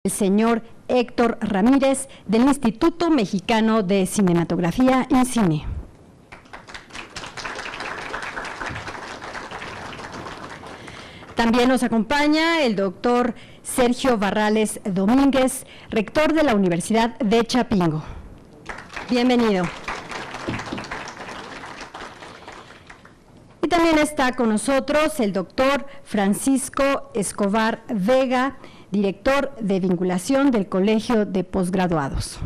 El señor Héctor Ramírez, del Instituto Mexicano de Cinematografía y Cine. También nos acompaña el doctor Sergio Barrales Domínguez, rector de la Universidad de Chapingo. Bienvenido. Y también está con nosotros el doctor Francisco Escobar Vega, director de vinculación del Colegio de Posgraduados.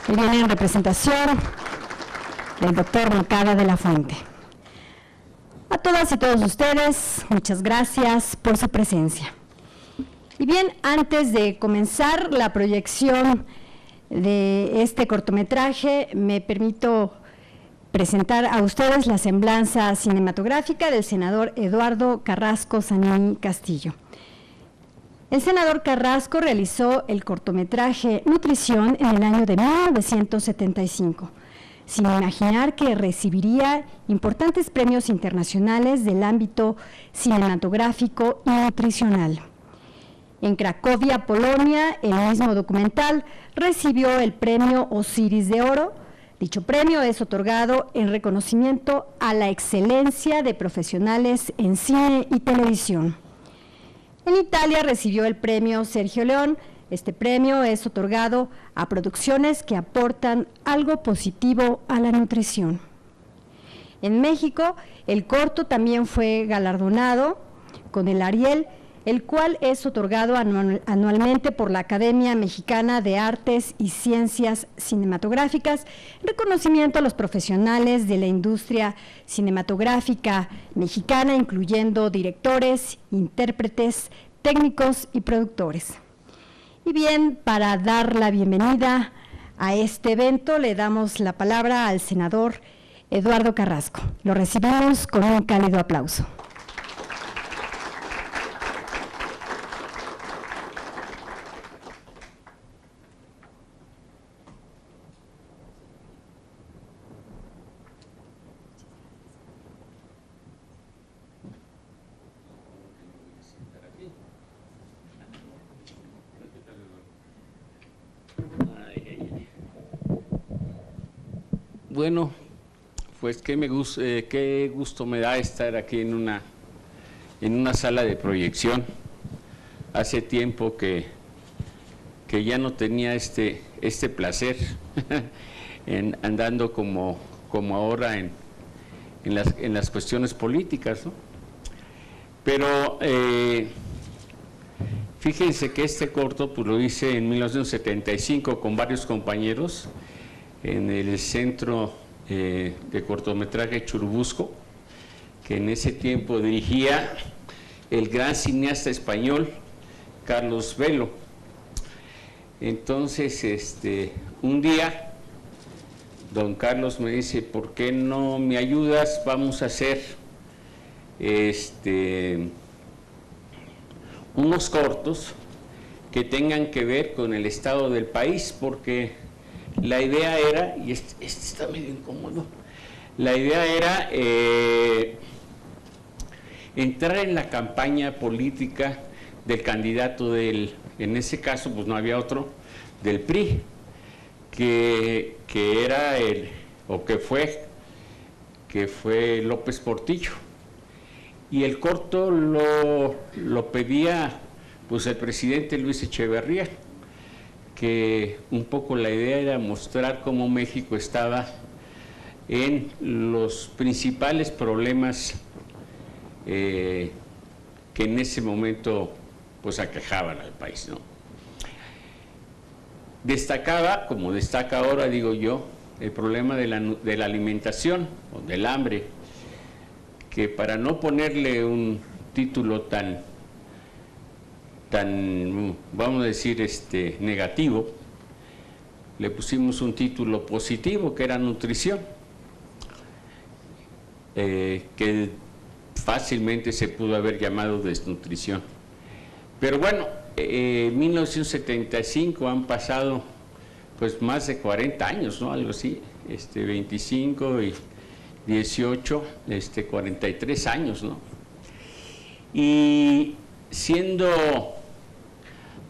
Y viene en representación del doctor Moncada de la Fuente. A todas y todos ustedes, muchas gracias por su presencia. Y bien, antes de comenzar la proyección de este cortometraje, me permito presentar a ustedes la semblanza cinematográfica del senador Eduardo Carrasco Zanini Castillo. El senador Carrasco realizó el cortometraje Nutrición en el año de 1975, sin imaginar que recibiría importantes premios internacionales del ámbito cinematográfico y nutricional. En Cracovia, Polonia, el mismo documental recibió el premio Osiris de Oro. Dicho premio es otorgado en reconocimiento a la excelencia de profesionales en cine y televisión. En Italia recibió el premio Sergio León. Este premio es otorgado a producciones que aportan algo positivo a la nutrición. En México, el corto también fue galardonado con el Ariel, el cual es otorgado anualmente por la Academia Mexicana de Artes y Ciencias Cinematográficas, reconocimiento a los profesionales de la industria cinematográfica mexicana, incluyendo directores, intérpretes, técnicos y productores. Y bien, para dar la bienvenida a este evento, le damos la palabra al senador Eduardo Carrasco. Lo recibimos con un cálido aplauso. Bueno, pues qué gusto me da estar aquí en una sala de proyección. Hace tiempo que ya no tenía este placer andando como ahora en las cuestiones políticas, ¿no? Pero fíjense que este corto pues lo hice en 1975 con varios compañeros en el Centro de Cortometraje Churubusco, que en ese tiempo dirigía el gran cineasta español Carlos Velo. Entonces, un día, don Carlos me dice, ¿por qué no me ayudas? Vamos a hacer unos cortos que tengan que ver con el estado del país, porque la idea era, y este está medio incómodo, la idea era entrar en la campaña política del candidato en ese caso pues no había otro, del PRI, que era que fue López Portillo. Y el corto lo pedía pues el presidente Luis Echeverría, que un poco la idea era mostrar cómo México estaba en los principales problemas que en ese momento pues aquejaban al país, ¿no? Destacaba, como destaca ahora, digo yo, el problema de la alimentación o del hambre, que para no ponerle un título tan, vamos a decir, negativo, le pusimos un título positivo, que era nutrición, que fácilmente se pudo haber llamado desnutrición. Pero bueno, en 1975 han pasado pues más de 40 años, ¿no? Algo así, 25 y 18, 43 años, ¿no? Y siendo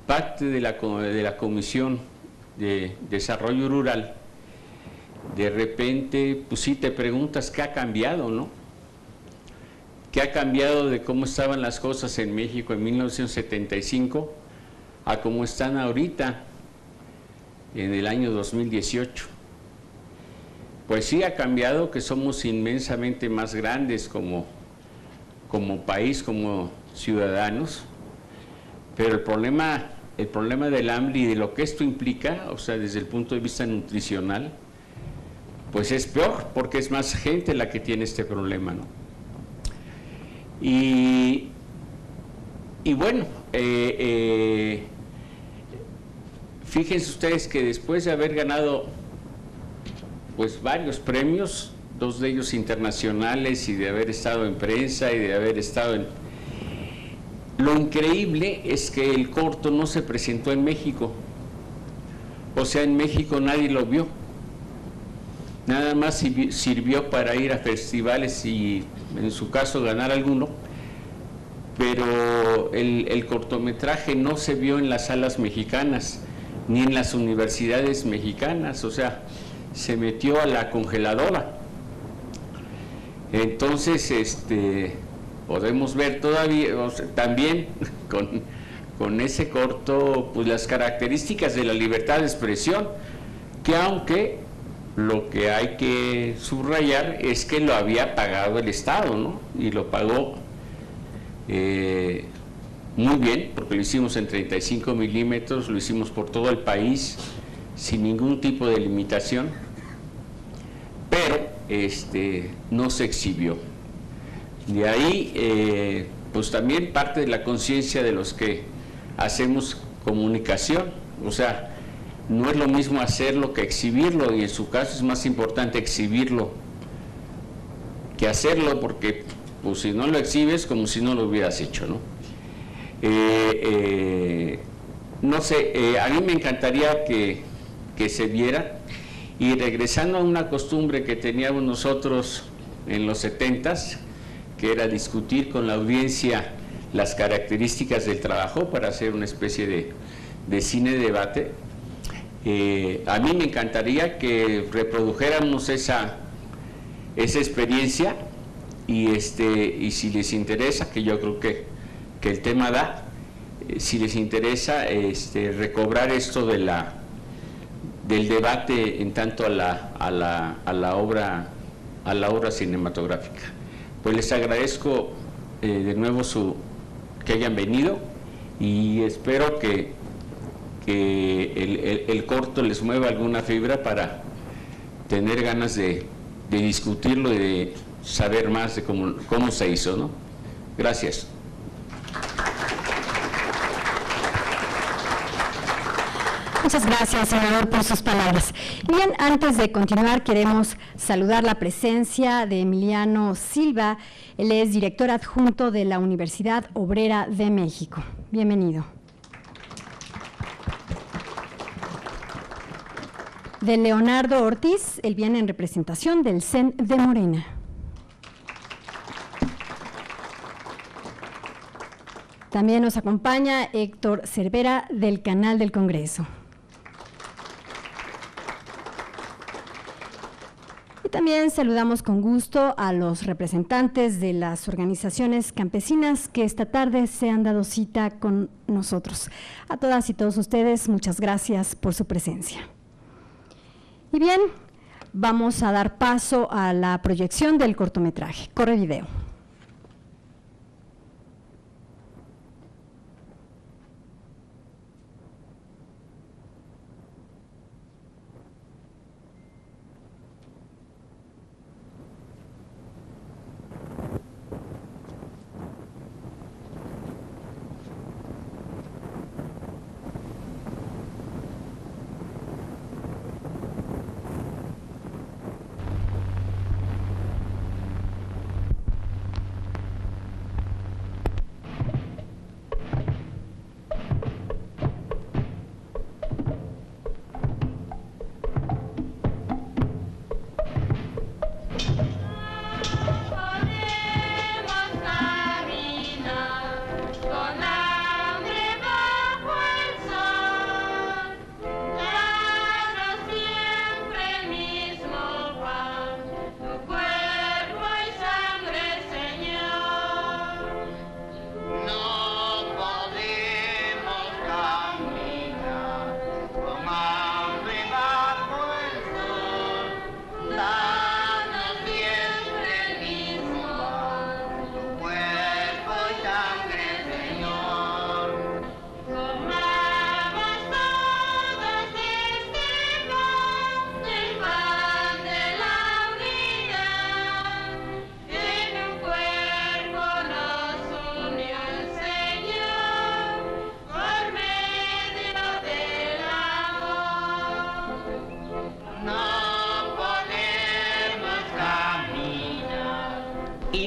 parte de la Comisión de Desarrollo Rural, de repente, pues sí te preguntas qué ha cambiado, ¿no? ¿Qué ha cambiado de cómo estaban las cosas en México en 1975 a cómo están ahorita en el año 2018? Pues sí ha cambiado, que somos inmensamente más grandes como país, como ciudadanos, pero el problema del hambre y de lo que esto implica, o sea, desde el punto de vista nutricional, pues es peor, porque es más gente la que tiene este problema, ¿no? Y bueno, fíjense ustedes que después de haber ganado pues varios premios, 2 de ellos internacionales, y de haber estado en prensa y de haber estado en... Lo increíble es que el corto no se presentó en México, o sea, en México nadie lo vio, nada más sirvió para ir a festivales y en su caso ganar alguno, pero el cortometraje no se vio en las salas mexicanas ni en las universidades mexicanas, o sea, se metió a la congeladora. Entonces, podemos ver todavía, o sea, también con ese corto, pues las características de la libertad de expresión, que aunque lo que hay que subrayar es que lo había pagado el Estado, ¿no? Y lo pagó muy bien, porque lo hicimos en 35 milímetros, lo hicimos por todo el país, sin ningún tipo de limitación, pero no se exhibió. De ahí, pues también parte de la conciencia de los que hacemos comunicación, o sea, no es lo mismo hacerlo que exhibirlo, y en su caso es más importante exhibirlo que hacerlo, porque pues si no lo exhibes, como si no lo hubieras hecho, ¿no? No sé, a mí me encantaría que se viera, y regresando a una costumbre que teníamos nosotros en los 70s, que era discutir con la audiencia las características del trabajo para hacer una especie de cine debate. A mí me encantaría que reprodujéramos esa experiencia, y si les interesa, que yo creo que el tema da, si les interesa recobrar esto del debate en tanto a la obra cinematográfica. Pues les agradezco de nuevo que hayan venido, y espero que el corto les mueva alguna fibra para tener ganas de discutirlo y de saber más de cómo se hizo, ¿no? Gracias. Muchas gracias, senador, por sus palabras. Bien, antes de continuar, queremos saludar la presencia de Emiliano Silva. Él es director adjunto de la Universidad Obrera de México. Bienvenido. De Leonardo Ortiz, él viene en representación del CEN de Morena. También nos acompaña Héctor Cervera, del Canal del Congreso. Y también saludamos con gusto a los representantes de las organizaciones campesinas que esta tarde se han dado cita con nosotros. A todas y todos ustedes, muchas gracias por su presencia. Y bien, vamos a dar paso a la proyección del cortometraje. Corre video.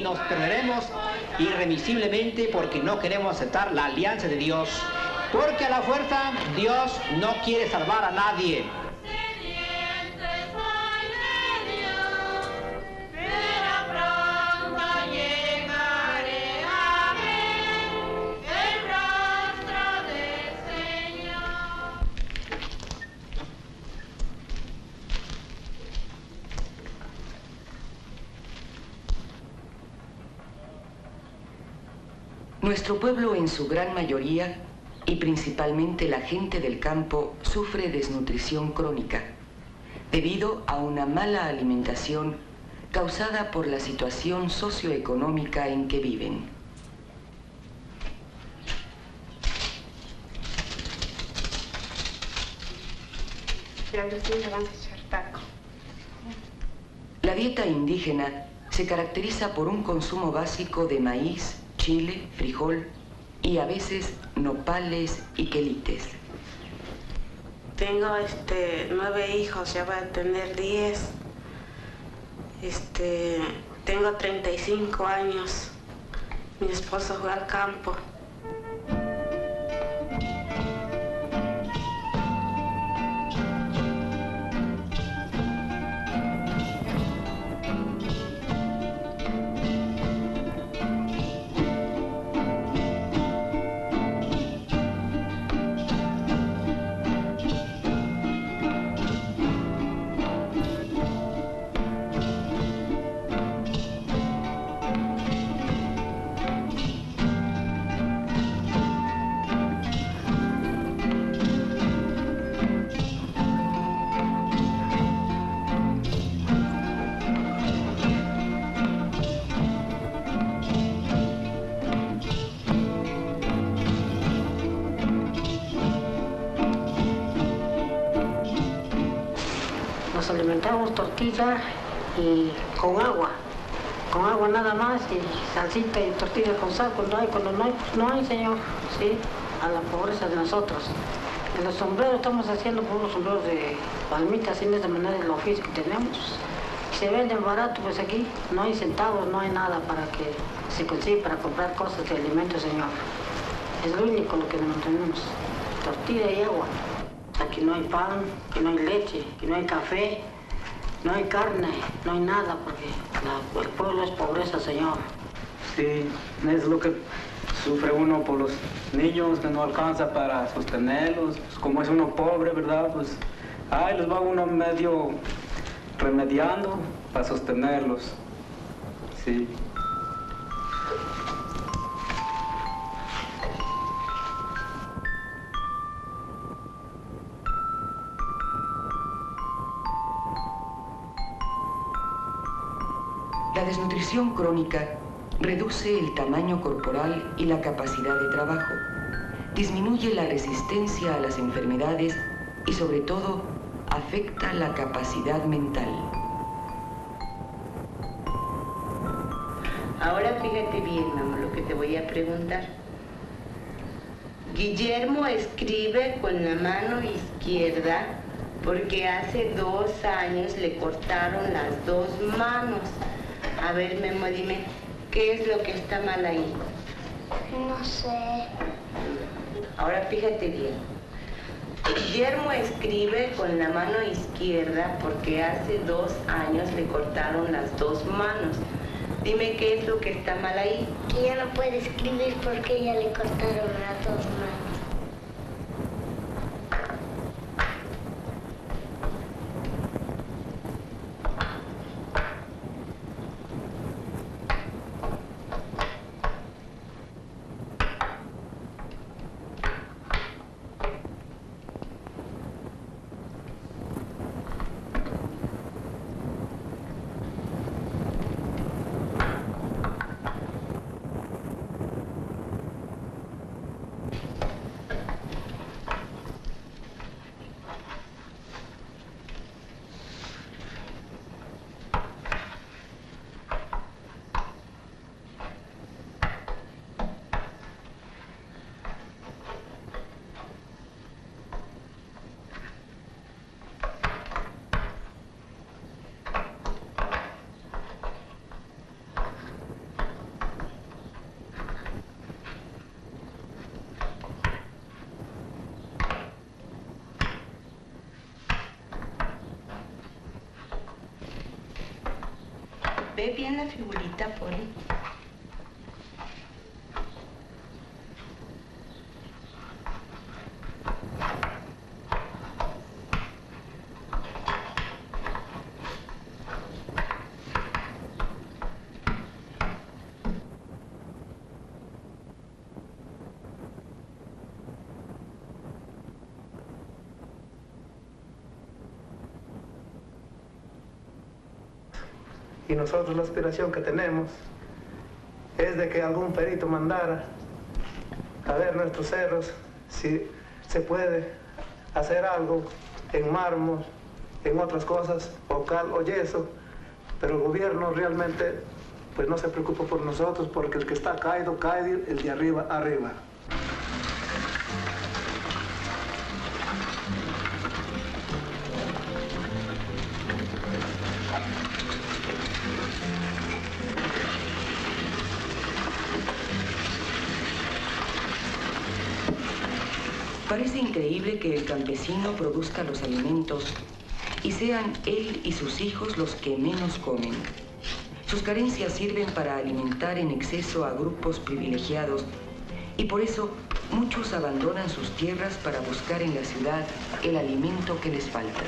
nos perderemos irremisiblemente porque no queremos aceptar la alianza de Dios. Porque a la fuerza Dios no quiere salvar a nadie. Nuestro pueblo en su gran mayoría, y principalmente la gente del campo, sufre desnutrición crónica, debido a una mala alimentación causada por la situación socioeconómica en que viven. La dieta indígena se caracteriza por un consumo básico de maíz, chile, frijol y a veces nopales y quelites. Tengo 9 hijos, ya voy a tener 10. Tengo 35 años. Mi esposo fue al campo. Nos alimentamos tortilla y con agua nada más, y salsita y tortilla con sal. Cuando no hay, pues no hay, señor, sí, a la pobreza de nosotros. En los sombreros estamos haciendo por unos sombreros de palmitas, sin esa manera el oficio que tenemos. Se venden barato, pues aquí no hay centavos, no hay nada para que se consiga para comprar cosas de alimentos, señor. Es lo único lo que nos mantenemos, tortilla y agua. Aquí no hay pan, aquí no hay leche, aquí no hay café, no hay carne, no hay nada, porque el pueblo es pobreza, señor. Sí, es lo que sufre uno por los niños, que no alcanza para sostenerlos. Pues como es uno pobre, ¿verdad? Pues ahí los va uno medio remediando para sostenerlos. Sí. La desnutrición crónica reduce el tamaño corporal y la capacidad de trabajo, disminuye la resistencia a las enfermedades y, sobre todo, afecta la capacidad mental. Ahora fíjate bien, mamá, lo que te voy a preguntar. Guillermo escribe con la mano izquierda porque hace 2 años le cortaron las 2 manos. A ver, Memo, dime, ¿qué es lo que está mal ahí? No sé. Ahora fíjate bien. Guillermo escribe con la mano izquierda porque hace 2 años le cortaron las 2 manos. Dime qué es lo que está mal ahí. Que ya no puede escribir porque ya le cortaron las 2 manos. Ve bien la figurita, Poli. Y nosotros la aspiración que tenemos es de que algún perito mandara a ver nuestros cerros, si se puede hacer algo en mármol, en otras cosas, o cal o yeso, pero el gobierno realmente pues no se preocupa por nosotros, porque el que está caído, cae, el de arriba, arriba. Parece increíble que el campesino produzca los alimentos y sean él y sus hijos los que menos comen. Sus carencias sirven para alimentar en exceso a grupos privilegiados y por eso muchos abandonan sus tierras para buscar en la ciudad el alimento que les falta.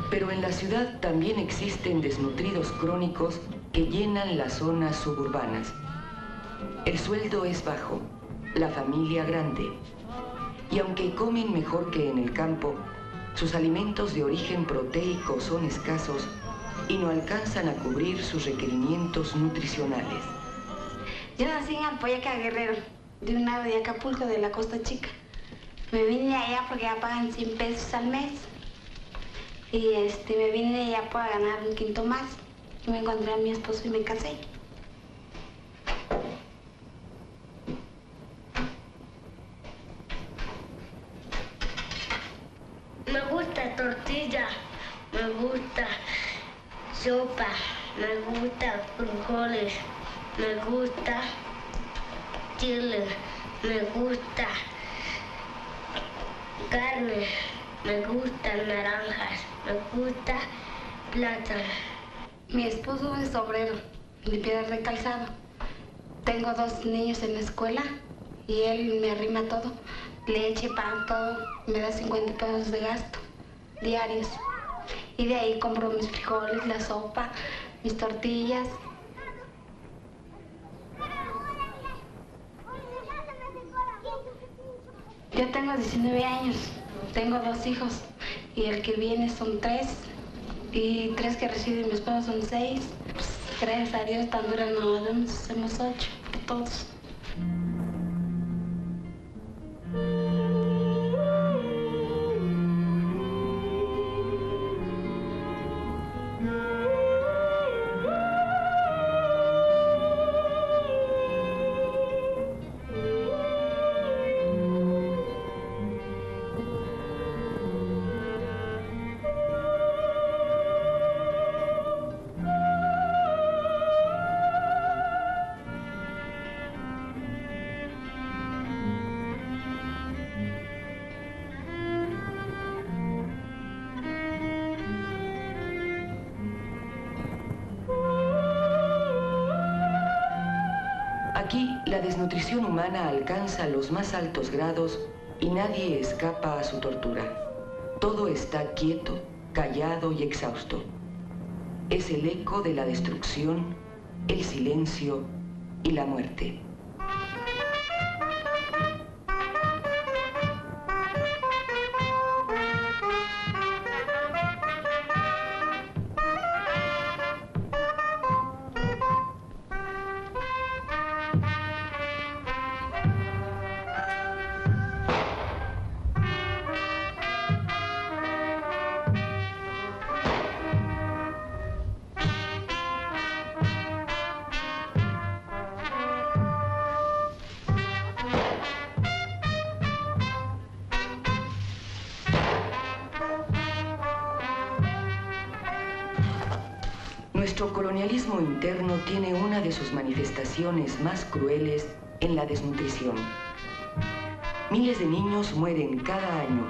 Pero en la ciudad también existen desnutridos crónicos que llenan las zonas suburbanas. El sueldo es bajo, la familia grande. Y aunque comen mejor que en el campo, sus alimentos de origen proteico son escasos y no alcanzan a cubrir sus requerimientos nutricionales. Yo nací en Ampoyaca, Guerrero, de un lado de Acapulco, de la Costa Chica. Me vine allá porque ya pagan 100 pesos al mes. Y me vine allá para ganar un quinto más. Y me encontré a mi esposo y me casé. Me gusta tortilla, me gusta sopa, me gusta frijoles, me gusta chile, me gusta carne, me gustan naranjas, me gusta plátano. Mi esposo es obrero, limpiador de calzado. Tengo 2 niños en la escuela y él me arrima todo. Leche, pan, todo. Me da 50 pesos de gasto diarios. Y de ahí compro mis frijoles, la sopa, mis tortillas. Yo tengo 19 años, tengo 2 hijos y el que viene son 3 y 3 que recibe mi esposo son 6. Pues, gracias a Dios, tan dura no vemos, somos 8, todos. Aquí, la desnutrición humana alcanza los más altos grados y nadie escapa a su tortura. Todo está quieto, callado y exhausto. Es el eco de la destrucción, el silencio y la muerte. Nuestro colonialismo interno tiene una de sus manifestaciones más crueles en la desnutrición. Miles de niños mueren cada año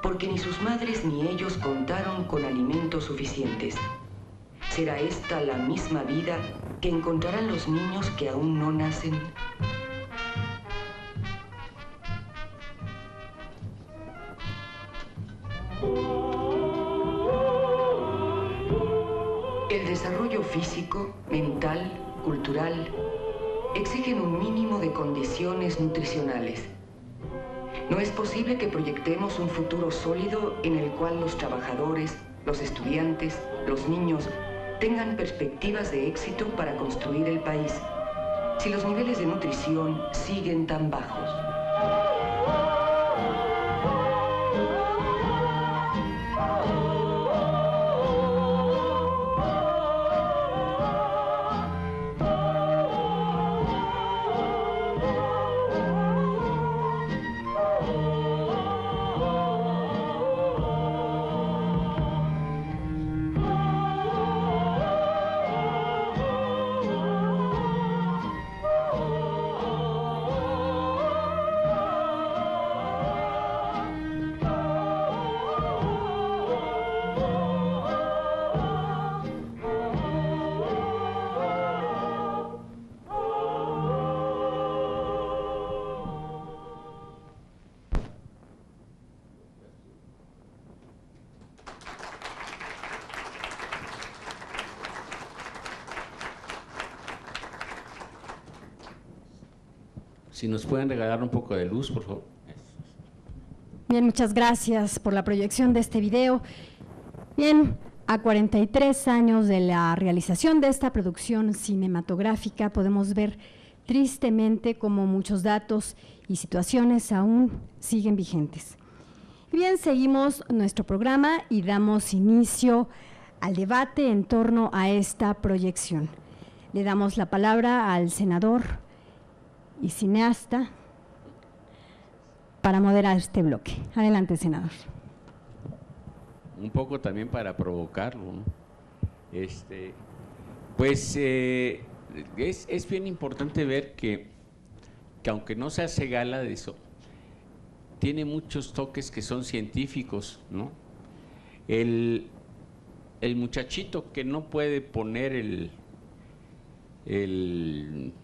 porque ni sus madres ni ellos contaron con alimentos suficientes. ¿Será esta la misma vida que encontrarán los niños que aún no nacen? El desarrollo físico, mental, cultural, exigen un mínimo de condiciones nutricionales. No es posible que proyectemos un futuro sólido en el cual los trabajadores, los estudiantes, los niños tengan perspectivas de éxito para construir el país, si los niveles de nutrición siguen tan bajos. Si nos pueden regalar un poco de luz, por favor. Bien, muchas gracias por la proyección de este video. Bien, a 43 años de la realización de esta producción cinematográfica, podemos ver tristemente cómo muchos datos y situaciones aún siguen vigentes. Y bien, seguimos nuestro programa y damos inicio al debate en torno a esta proyección. Le damos la palabra al senador y cineasta para moderar este bloque. Adelante, senador. Un poco también para provocarlo, ¿no? Pues es bien importante ver que aunque no se hace gala de eso, tiene muchos toques que son científicos, ¿no? El muchachito que no puede poner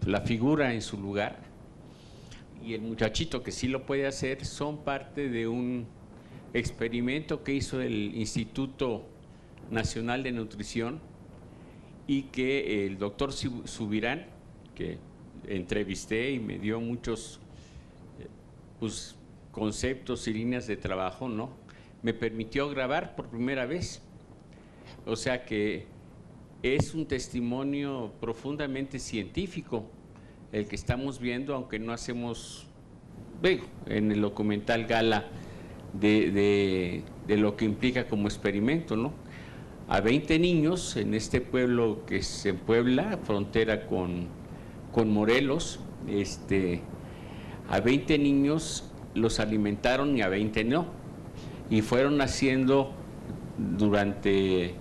la figura en su lugar y el muchachito que sí lo puede hacer son parte de un experimento que hizo el Instituto Nacional de Nutrición y que el doctor Subirán, que entrevisté y me dio muchos pues, conceptos y líneas de trabajo, ¿no? Me permitió grabar por primera vez. O sea que es un testimonio profundamente científico el que estamos viendo, aunque no hacemos, bueno, en el documental gala de lo que implica como experimento, ¿no? A 20 niños en este pueblo que es en Puebla, frontera con Morelos, a 20 niños los alimentaron y a 20 no, y fueron haciendo durante,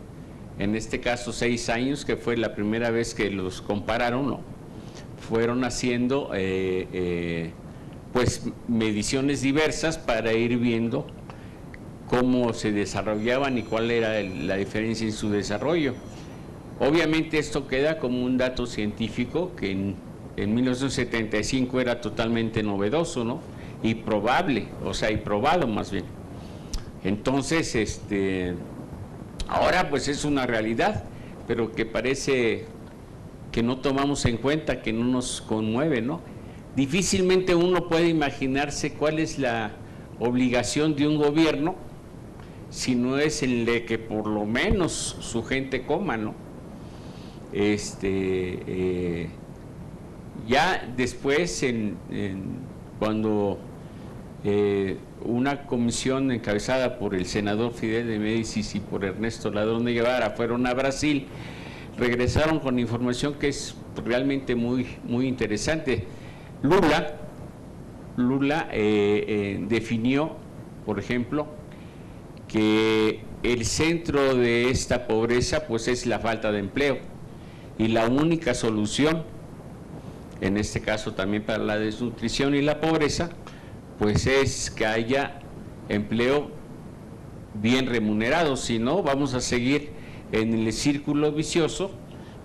en este caso 6 años, que fue la primera vez que los compararon, ¿no? Fueron haciendo pues mediciones diversas para ir viendo cómo se desarrollaban y cuál era la diferencia en su desarrollo. Obviamente esto queda como un dato científico que en 1975 era totalmente novedoso, ¿no? Y probable, o sea, y probado más bien. Entonces, ahora pues es una realidad, pero que parece que no tomamos en cuenta, que no nos conmueve, ¿no? Difícilmente uno puede imaginarse cuál es la obligación de un gobierno si no es el de que por lo menos su gente coma, ¿no? Ya después, cuando una comisión encabezada por el senador Fidel de Médicis y por Ernesto Ladrón de Guevara fueron a Brasil, regresaron con información que es realmente muy, muy interesante. Lula definió, por ejemplo, que el centro de esta pobreza pues es la falta de empleo, y la única solución, en este caso también para la desnutrición y la pobreza, pues es que haya empleo bien remunerado. Si no, vamos a seguir en el círculo vicioso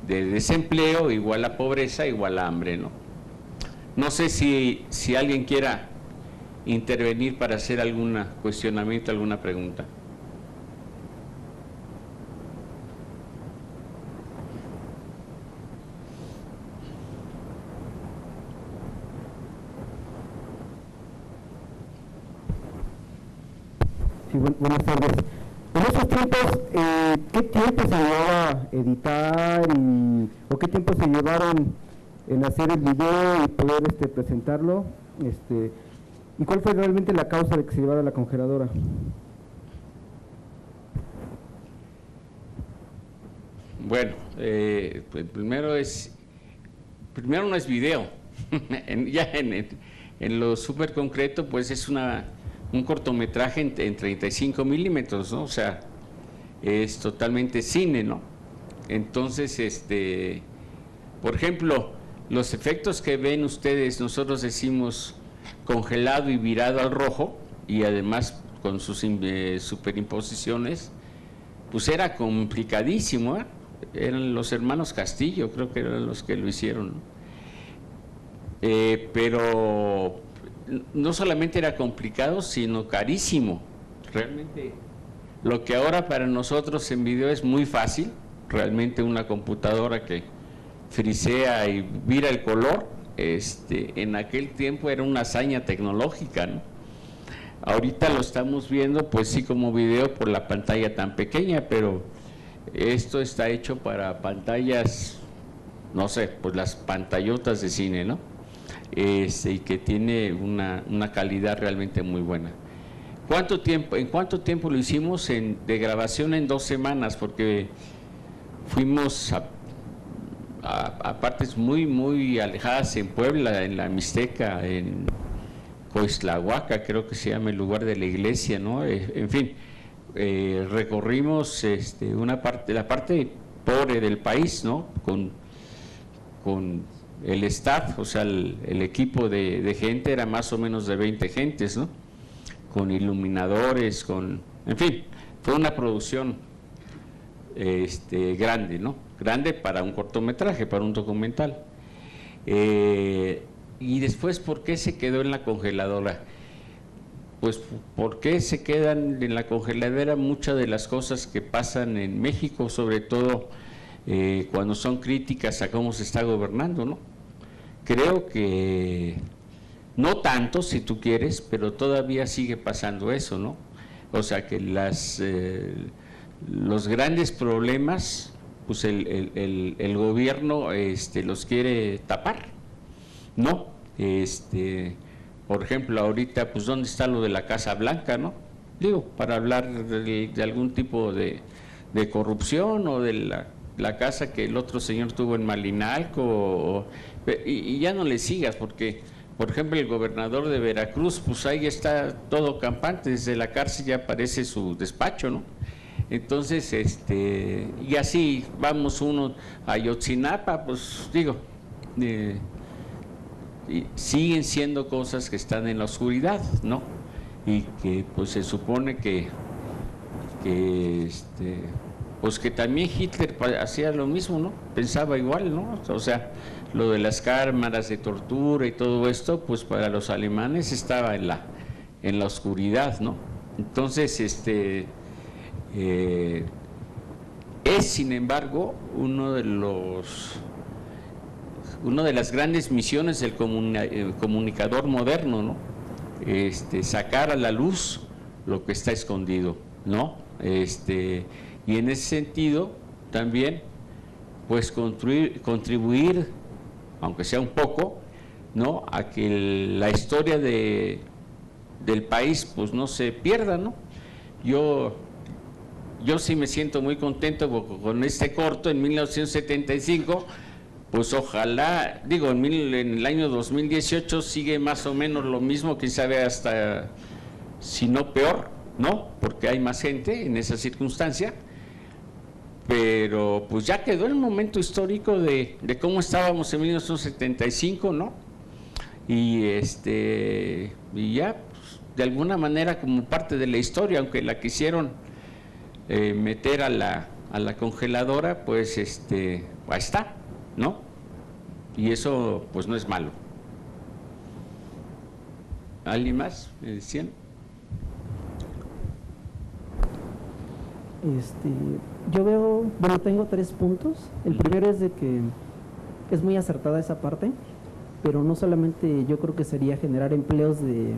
de desempleo igual a pobreza igual a hambre, ¿no? No sé si alguien quiera intervenir para hacer algún cuestionamiento, alguna pregunta. Sí, buenas tardes. En esos tiempos, ¿qué tiempo se llevaba a editar o qué tiempo se llevaron en hacer el video y poder presentarlo? ¿Y cuál fue realmente la causa de que se llevara a la congeladora? Bueno, primero no es video. Ya en lo súper concreto, pues es un cortometraje en 35 milímetros, ¿no? O sea, es totalmente cine, ¿no? Entonces, por ejemplo, los efectos que ven ustedes, nosotros decimos congelado y virado al rojo, y además con sus superimposiciones, pues era complicadísimo, ¿eh? Eran los hermanos Castillo, creo que eran los que lo hicieron, ¿no? Pero no solamente era complicado, sino carísimo. Realmente lo que ahora para nosotros en video es muy fácil, realmente una computadora que frisea y vira el color, en aquel tiempo era una hazaña tecnológica, ¿no? Ahorita lo estamos viendo pues sí como video por la pantalla tan pequeña, pero esto está hecho para pantallas, no sé, pues las pantallotas de cine, ¿no? Y que tiene una calidad realmente muy buena. ¿En cuánto tiempo lo hicimos? De grabación en 2 semanas, porque fuimos a partes muy, muy alejadas en Puebla, en la Mixteca, en Coixtlahuaca, creo que se llama el lugar de la iglesia, ¿no? En fin, recorrimos la parte pobre del país, ¿no? Con el staff, o sea, el equipo de gente era más o menos de 20 gentes, ¿no? Con iluminadores, en fin, fue una producción grande, ¿no? Grande para un cortometraje, para un documental. Y después, ¿por qué se quedó en la congeladora? Pues, ¿por qué se quedan en la congeladora muchas de las cosas que pasan en México, sobre todo cuando son críticas a cómo se está gobernando, ¿no? Creo que no tanto, si tú quieres, pero todavía sigue pasando eso, ¿no? O sea que los grandes problemas, pues el gobierno los quiere tapar, ¿no? Por ejemplo, ahorita, pues, ¿dónde está lo de la Casa Blanca, no? Digo, para hablar de algún tipo de corrupción, o de la casa que el otro señor tuvo en Malinalco, y ya no le sigas, porque, por ejemplo, el gobernador de Veracruz, pues ahí está todo campante, desde la cárcel ya aparece su despacho, ¿no? Entonces, y así vamos uno a Ayotzinapa, pues digo, y siguen siendo cosas que están en la oscuridad, ¿no? Y que pues se supone que pues que también Hitler hacía lo mismo, ¿no? Pensaba igual, ¿no? O sea, lo de las cámaras de tortura y todo esto, pues para los alemanes estaba en la oscuridad, ¿no? Entonces, es sin embargo una de las grandes misiones del comunicador moderno, ¿no? Sacar a la luz lo que está escondido, ¿no? Y en ese sentido también, pues contribuir, aunque sea un poco, ¿no?, a que la historia del país pues no se pierda, ¿no? Yo sí me siento muy contento con este corto en 1975, pues ojalá, digo, en el año 2018 sigue más o menos lo mismo, quién sabe hasta, si no peor, ¿no? Porque hay más gente en esa circunstancia, pero pues ya quedó el momento histórico de cómo estábamos en 1975, ¿no? Y ya, pues, de alguna manera como parte de la historia, aunque la quisieron meter a la congeladora, pues ahí está, ¿no? Y eso pues no es malo. ¿Alguien más? ¿Me decían? Yo veo, bueno, tengo 3 puntos. El primero es de que es muy acertada esa parte, pero no solamente yo creo que sería generar empleos de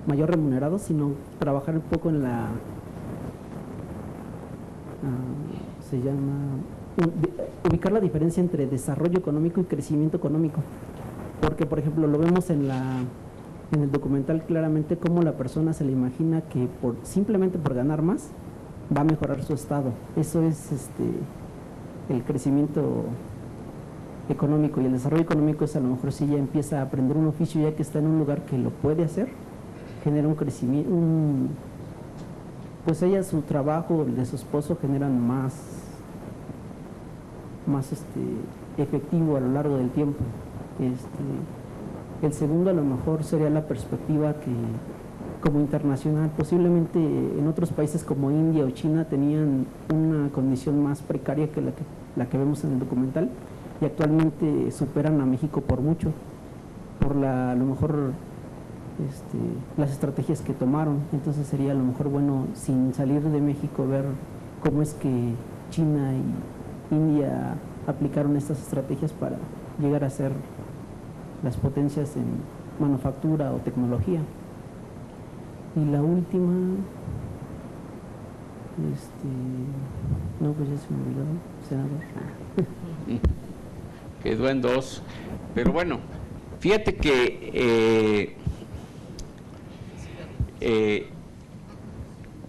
mayor remunerados, sino trabajar un poco en la se llama ubicar la diferencia entre desarrollo económico y crecimiento económico, porque por ejemplo lo vemos en el documental claramente cómo la persona se le imagina que simplemente por ganar más va a mejorar su estado. Eso es el crecimiento económico, y el desarrollo económico es a lo mejor si ya empieza a aprender un oficio ya que está en un lugar que lo puede hacer, genera un crecimiento, pues ella, su trabajo, el de su esposo, generan más efectivo a lo largo del tiempo. El segundo a lo mejor sería la perspectiva que como internacional, posiblemente en otros países como India o China tenían una condición más precaria que la que vemos en el documental, y actualmente superan a México por mucho, por a lo mejor las estrategias que tomaron. Entonces sería a lo mejor bueno, sin salir de México, ver cómo es que China y India aplicaron estas estrategias para llegar a ser las potencias en manufactura o tecnología. Y la última, no, pues ya se me olvidó, senador. Quedó en 2, pero bueno, fíjate que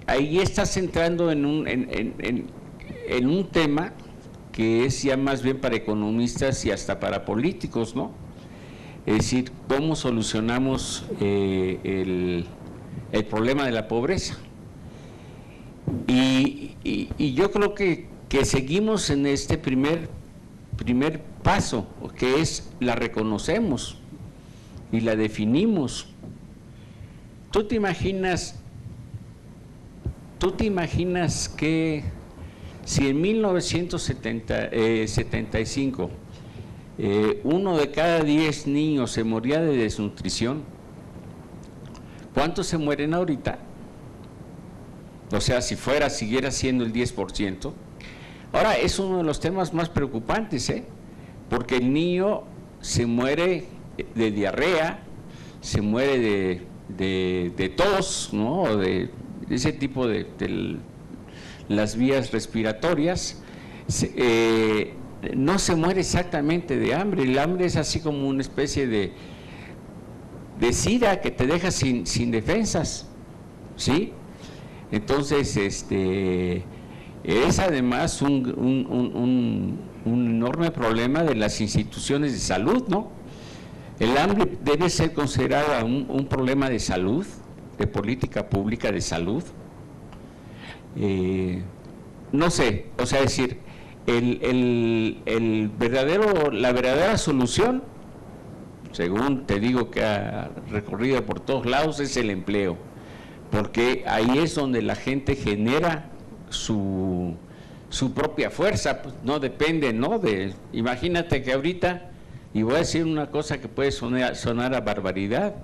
ahí estás entrando en un tema que es ya más bien para economistas y hasta para políticos, ¿no? Es decir, cómo solucionamos el problema de la pobreza. Y yo creo que seguimos en este primer paso, que es la reconocemos y la definimos. ¿Tú te imaginas que si en 1975 1 de cada 10 niños se moría de desnutrición, ¿cuántos se mueren ahorita? O sea, siguiera siendo el 10%. Ahora, es uno de los temas más preocupantes, porque el niño se muere de diarrea, se muere de tos, ¿no? O de ese tipo de las vías respiratorias. No se muere exactamente de hambre. El hambre es así como una especie de sida que te deja sin defensas, ¿sí? Entonces, es además un enorme problema de las instituciones de salud, ¿no? El hambre debe ser considerado un problema de salud, de política pública de salud. No sé, o sea, decir, la verdadera solución, según te digo que ha recorrido por todos lados, es el empleo, porque ahí es donde la gente genera su propia fuerza, pues no depende, ¿no? Imagínate que ahorita Y voy a decir una cosa que puede sonar a barbaridad,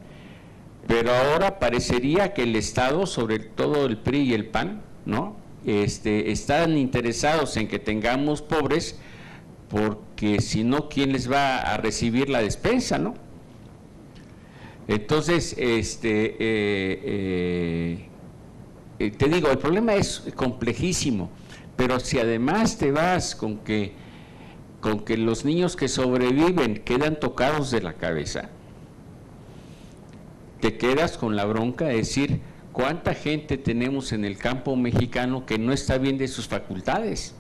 pero ahora parecería que el Estado, sobre todo el PRI y el PAN, ¿no? Están interesados en que tengamos pobres, porque si no, ¿quién les va a recibir la despensa, no? Entonces, te digo, el problema es complejísimo, pero si además te vas con que los niños que sobreviven quedan tocados de la cabeza, te quedas con la bronca de decir cuánta gente tenemos en el campo mexicano que no está bien de sus facultades,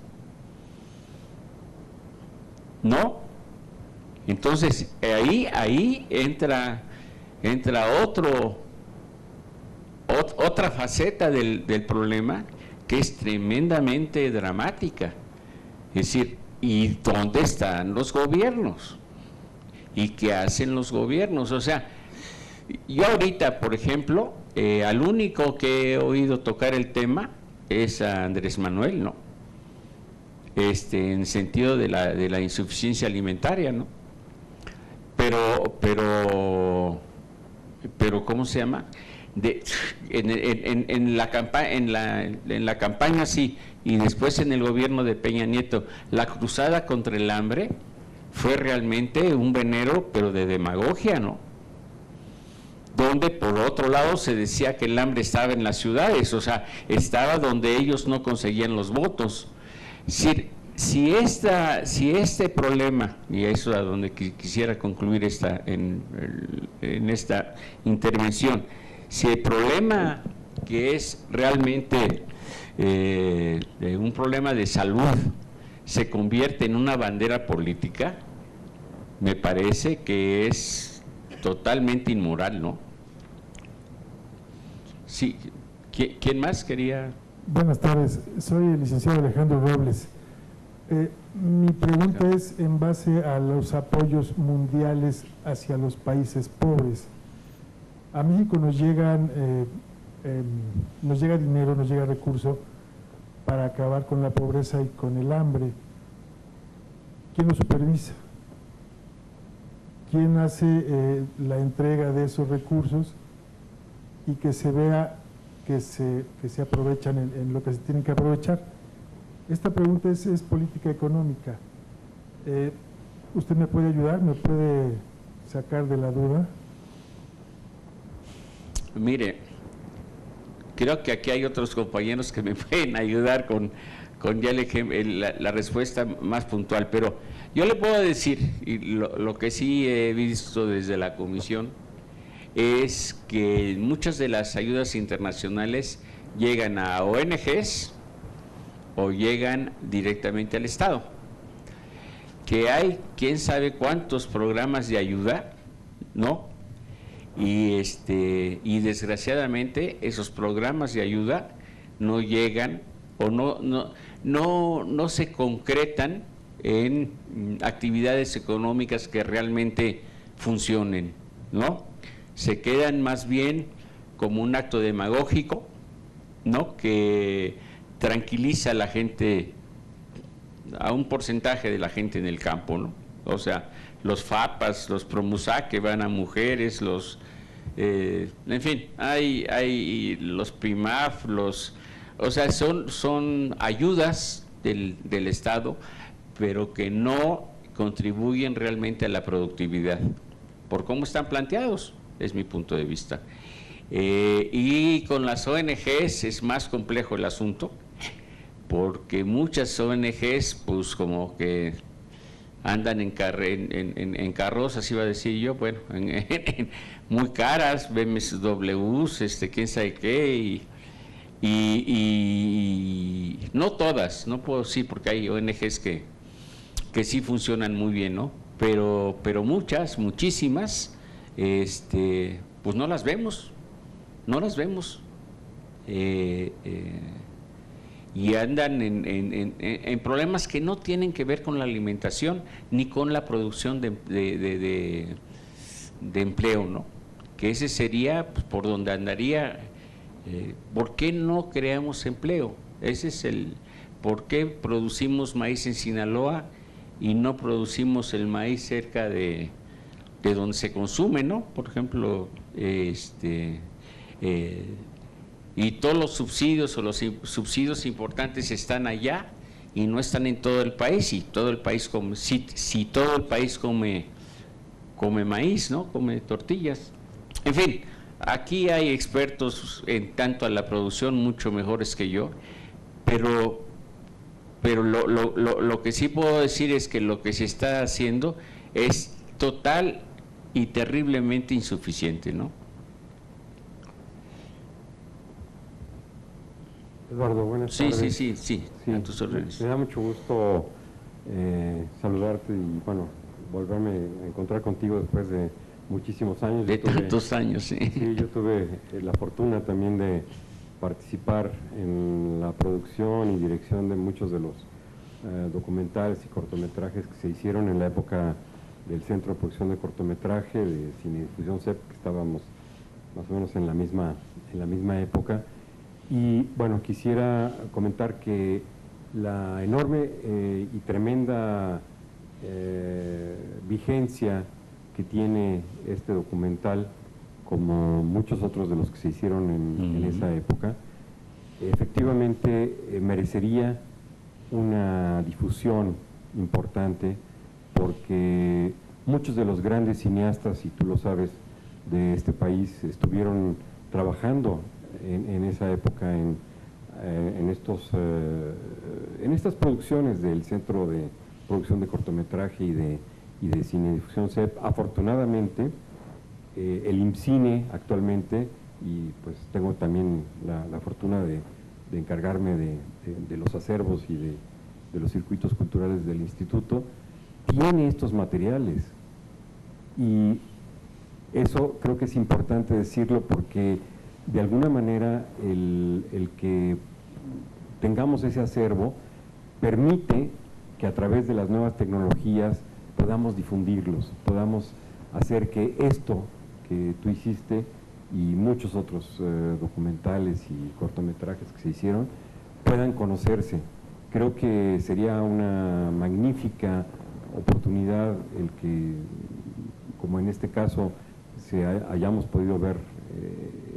¿no? Entonces ahí entra otra faceta del problema, que es tremendamente dramática. Es decir, ¿y dónde están los gobiernos? ¿Y qué hacen los gobiernos? O sea, yo ahorita, por ejemplo, al único que he oído tocar el tema es a Andrés Manuel, ¿no? En sentido de la insuficiencia alimentaria, ¿no? Pero ¿cómo se llama? En la campaña sí, y después en el gobierno de Peña Nieto, la cruzada contra el hambre fue realmente un venero, pero de demagogia, ¿no? Donde por otro lado se decía que el hambre estaba en las ciudades, o sea, estaba donde ellos no conseguían los votos. Si este problema, y eso es a donde quisiera concluir en esta intervención, si el problema que es realmente un problema de salud se convierte en una bandera política, me parece que es totalmente inmoral, ¿no? Sí, ¿quién más quería? Buenas tardes, soy el licenciado Alejandro Robles. Mi pregunta es en base a los apoyos mundiales hacia los países pobres. A México nos llega dinero, nos llega recurso para acabar con la pobreza y con el hambre. ¿Quién lo supervisa? ¿Quién hace la entrega de esos recursos y que se vea que se aprovechan en lo que se tienen que aprovechar? Esta pregunta es política económica. ¿Usted me puede ayudar? ¿Me puede sacar de la duda? Mire, creo que aquí hay otros compañeros que me pueden ayudar con ya la respuesta más puntual, pero yo le puedo decir, y lo que sí he visto desde la comisión, es que muchas de las ayudas internacionales llegan a ONGs o llegan directamente al Estado, que hay quién sabe cuántos programas de ayuda, ¿no? Y desgraciadamente esos programas de ayuda no llegan o no se concretan en actividades económicas que realmente funcionen, ¿no? Se quedan más bien como un acto demagógico, ¿no? Que tranquiliza a la gente, a un porcentaje de la gente en el campo, ¿no? O sea, los FAPAS, los PROMUSAC que van a mujeres, en fin, hay los PIMAF, o sea, son ayudas del Estado, pero que no contribuyen realmente a la productividad, por cómo están planteados, es mi punto de vista. Y con las ONGs es más complejo el asunto, porque muchas ONGs, pues como que andan en carrozas, iba a decir yo, bueno, muy caras, BMWs, quién sabe qué, y no todas, no puedo decir porque hay ONGs que sí funcionan muy bien, ¿no? Pero muchísimas, pues no las vemos, y andan en problemas que no tienen que ver con la alimentación ni con la producción de empleo, ¿no? Que ese sería pues, por donde andaría. ¿Por qué no creamos empleo? Ese es ¿por qué producimos maíz en Sinaloa y no producimos el maíz cerca de donde se consume, ¿no? Por ejemplo, y todos los subsidios o los subsidios importantes están allá y no están en todo el país, y todo el país come, si todo el país come maíz, ¿no? Come tortillas. En fin, aquí hay expertos en tanto a la producción mucho mejores que yo, pero lo que sí puedo decir es que lo que se está haciendo es total y terriblemente insuficiente, ¿no? Eduardo, buenas tardes. Sí, a tus órdenes. Me da mucho gusto saludarte y, bueno, volverme a encontrar contigo después de muchísimos años. De tantos años, sí. Sí, yo tuve la fortuna también de participar en la producción y dirección de muchos de los documentales y cortometrajes que se hicieron en la época del Centro de Producción de Cortometraje de Cinedifusión CEP, que estábamos más o menos en la misma época. Y bueno, quisiera comentar que la enorme y tremenda vigencia que tiene este documental, como muchos otros de los que se hicieron en esa época, efectivamente merecería una difusión importante, porque muchos de los grandes cineastas, y tú lo sabes, de este país estuvieron trabajando en esa época en estas producciones del Centro de Producción de Cortometraje y de Cinedifusión CEP. Afortunadamente, el IMCINE actualmente, y pues tengo también la fortuna de encargarme de los acervos y de los circuitos culturales del instituto, tiene estos materiales, y eso creo que es importante decirlo, porque de alguna manera el que tengamos ese acervo permite que a través de las nuevas tecnologías podamos difundirlos, podamos hacer que esto que tú hiciste y muchos otros documentales y cortometrajes que se hicieron puedan conocerse. Creo que sería una magnífica oportunidad el que, como en este caso, hayamos podido ver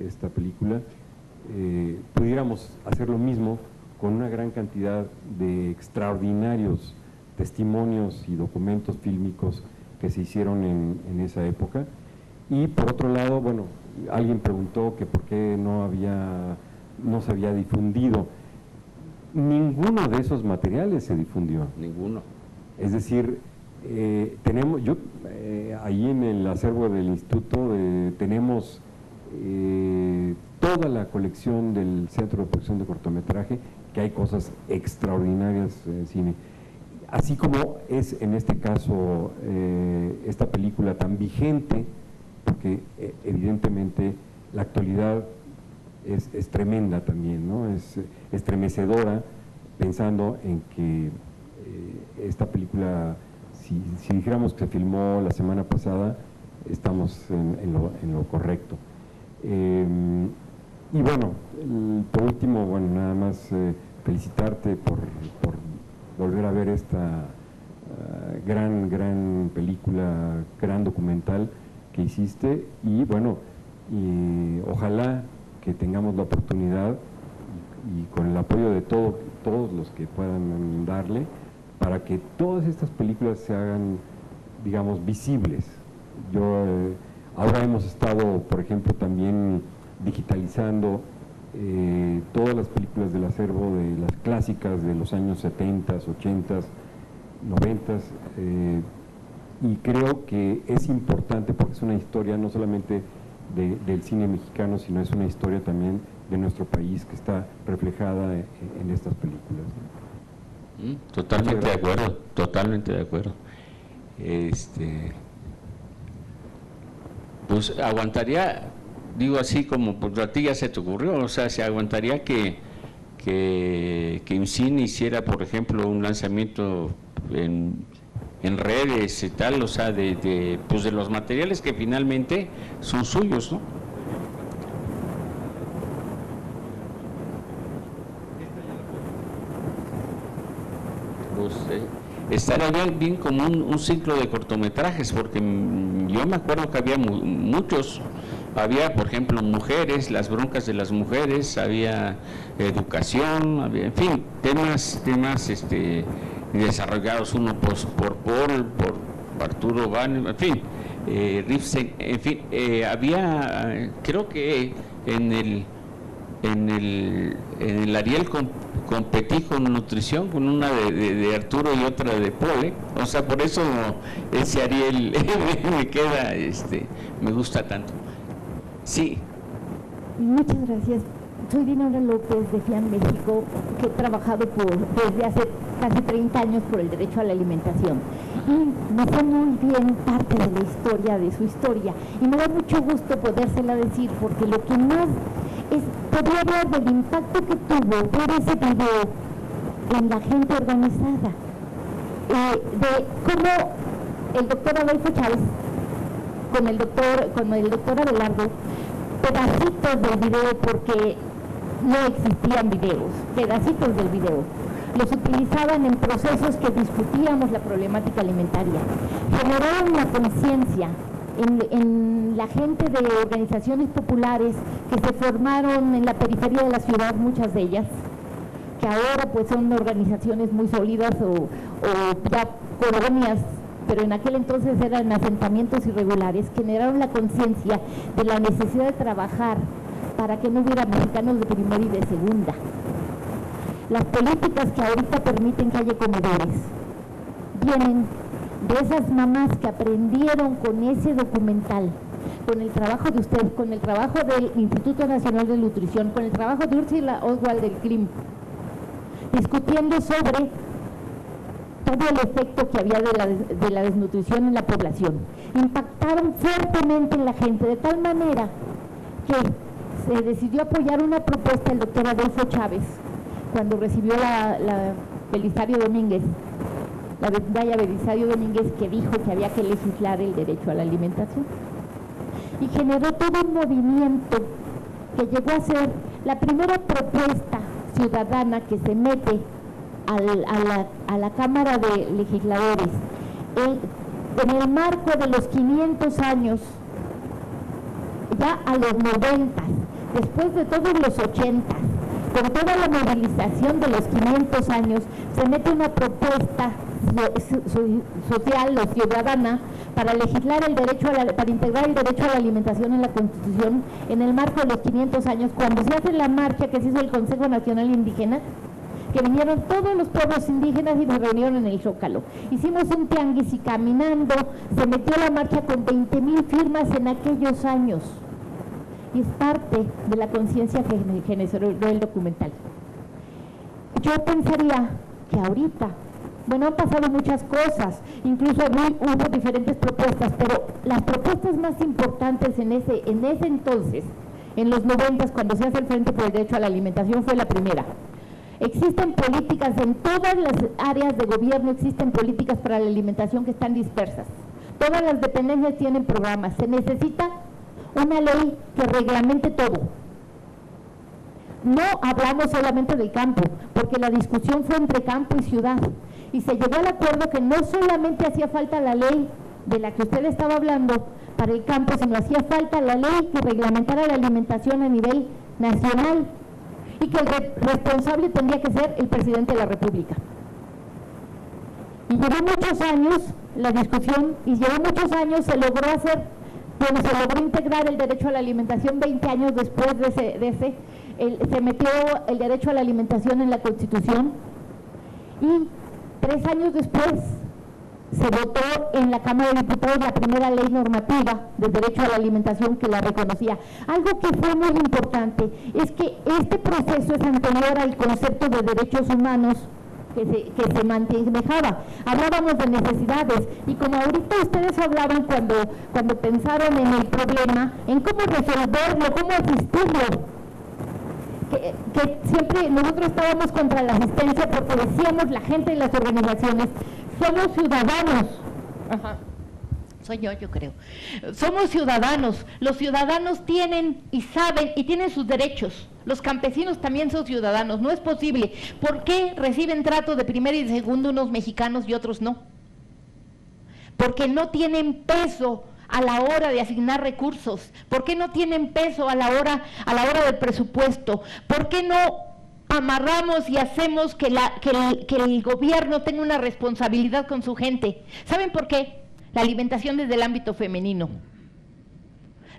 esta película, pudiéramos hacer lo mismo con una gran cantidad de extraordinarios testimonios y documentos fílmicos que se hicieron en esa época. Y por otro lado, bueno, alguien preguntó que por qué no se había difundido. Ninguno de esos materiales se difundió. Ninguno. Es decir, tenemos, ahí en el acervo del instituto tenemos toda la colección del Centro de Producción de Cortometraje, que hay cosas extraordinarias en cine. Así como es en este caso esta película tan vigente, porque evidentemente la actualidad es tremenda también, ¿no? Es estremecedora, pensando en que esta película, si dijéramos que se filmó la semana pasada, estamos en lo correcto. Y bueno, por último, bueno, nada más felicitarte por volver a ver esta gran película, gran documental que hiciste, y bueno, ojalá que tengamos la oportunidad y con el apoyo de todos los que puedan darle, para que todas estas películas se hagan, digamos, visibles. Ahora hemos estado, por ejemplo, también digitalizando todas las películas del acervo de las clásicas de los años 70, 80, 90, y creo que es importante porque es una historia no solamente del cine mexicano, sino es una historia también de nuestro país que está reflejada en estas películas. Totalmente de acuerdo, totalmente de acuerdo. Pues aguantaría, digo así como pues a ti ya se te ocurrió, o sea, se aguantaría que IMCINE hiciera, por ejemplo, un lanzamiento en redes y tal, o sea, pues de los materiales que finalmente son suyos, ¿no? Pues, estaría bien como un ciclo de cortometrajes, porque yo me acuerdo que había muchos. Había, por ejemplo, mujeres, las broncas de las mujeres, había educación, había, en fin, temas desarrollados, uno por Paul, por Arturo Van, en fin, Rifsen, en fin, había, creo que en el Ariel competí con nutrición, con una de Arturo y otra de Paul, o sea, por eso ese Ariel me queda, me gusta tanto. Sí. Muchas gracias. Soy Dinora López de FIAN México, que he trabajado desde hace casi 30 años por el derecho a la alimentación. Y me sé muy bien parte de la historia, de su historia. Y me da mucho gusto podérsela decir, porque lo que más podría hablar del impacto que tuvo ver ese video en la gente organizada. De cómo el doctor Adolfo Chávez, con el doctor Abelardo, pedacitos del video, porque no existían videos, pedacitos del video, los utilizaban en procesos que discutíamos la problemática alimentaria, generaron una conciencia en la gente de organizaciones populares que se formaron en la periferia de la ciudad, muchas de ellas, que ahora pues son organizaciones muy sólidas o ya colonias, pero en aquel entonces eran asentamientos irregulares, generaron la conciencia de la necesidad de trabajar para que no hubiera mexicanos de primera y de segunda. Las políticas que ahorita permiten que haya comedores vienen de esas mamás que aprendieron con ese documental, con el trabajo de ustedes, con el trabajo del Instituto Nacional de Nutrición, con el trabajo de Úrsula Oswald del CRIM, discutiendo sobre todo el efecto que había de la desnutrición en la población. Impactaron fuertemente en la gente, de tal manera que se decidió apoyar una propuesta del doctor Adolfo Chávez, cuando recibió la Belisario Domínguez, la medalla Belisario Domínguez, que dijo que había que legislar el derecho a la alimentación. Y generó todo un movimiento que llegó a ser la primera propuesta ciudadana que se mete a la Cámara de Legisladores en el marco de los 500 años, ya a los 90, después de todos los 80, con toda la movilización de los 500 años, se mete una propuesta social o ciudadana para legislar el derecho para integrar el derecho a la alimentación en la Constitución en el marco de los 500 años, cuando se hace la marcha que se hizo el Consejo Nacional Indígena, que vinieron todos los pueblos indígenas y nos reunieron en el Zócalo. Hicimos un tianguis y caminando se metió la marcha con 20,000 firmas en aquellos años. Y es parte de la conciencia que generó el documental. Yo pensaría que ahorita, bueno, han pasado muchas cosas, incluso hubo diferentes propuestas, pero las propuestas más importantes en ese entonces, en los 90, cuando se hace el Frente por el Derecho a la Alimentación, fue la primera. Existen políticas en todas las áreas de gobierno, existen políticas para la alimentación que están dispersas. Todas las dependencias tienen programas. Se necesita una ley que reglamente todo. No hablamos solamente del campo, porque la discusión fue entre campo y ciudad. Y se llegó al acuerdo que no solamente hacía falta la ley de la que usted estaba hablando para el campo, sino hacía falta la ley que reglamentara la alimentación a nivel nacional, y que el responsable tendría que ser el presidente de la República. Y llevó muchos años la discusión, y llevó muchos años, se logró integrar el derecho a la alimentación. 20 años después se metió el derecho a la alimentación en la Constitución, y 3 años después se votó en la Cámara de Diputados la primera ley normativa del derecho a la alimentación que la reconocía. Algo que fue muy importante es que este proceso es anterior al concepto de derechos humanos que se manejaba. Hablábamos de necesidades, y como ahorita ustedes hablaban cuando pensaron en el problema, en cómo resolverlo, cómo asistirlo, que siempre nosotros estábamos contra la asistencia porque decíamos, la gente y las organizaciones, somos ciudadanos. Ajá. soy yo creo. Somos ciudadanos, los ciudadanos tienen y saben y tienen sus derechos. Los campesinos también son ciudadanos, no es posible. ¿Por qué reciben trato de primero y de segundo unos mexicanos y otros no? Porque no tienen peso a la hora de asignar recursos. ¿Por qué no tienen peso a la hora del presupuesto? ¿Por qué no amarramos y hacemos que el gobierno tenga una responsabilidad con su gente? ¿Saben por qué? La alimentación desde el ámbito femenino.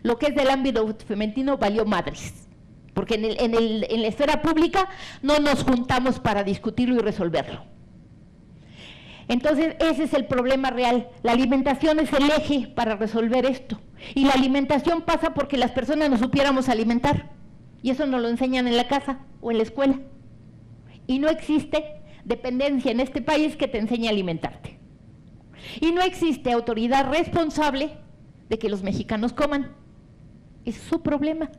Lo que es del ámbito femenino valió madres, porque en la esfera pública no nos juntamos para discutirlo y resolverlo. Entonces ese es el problema real. La alimentación es el eje para resolver esto. Y la alimentación pasa porque las personas nos supiéramos alimentar. Y eso nos lo enseñan en la casa o en la escuela. Y no existe dependencia en este país que te enseñe a alimentarte. Y no existe autoridad responsable de que los mexicanos coman. Es su problema.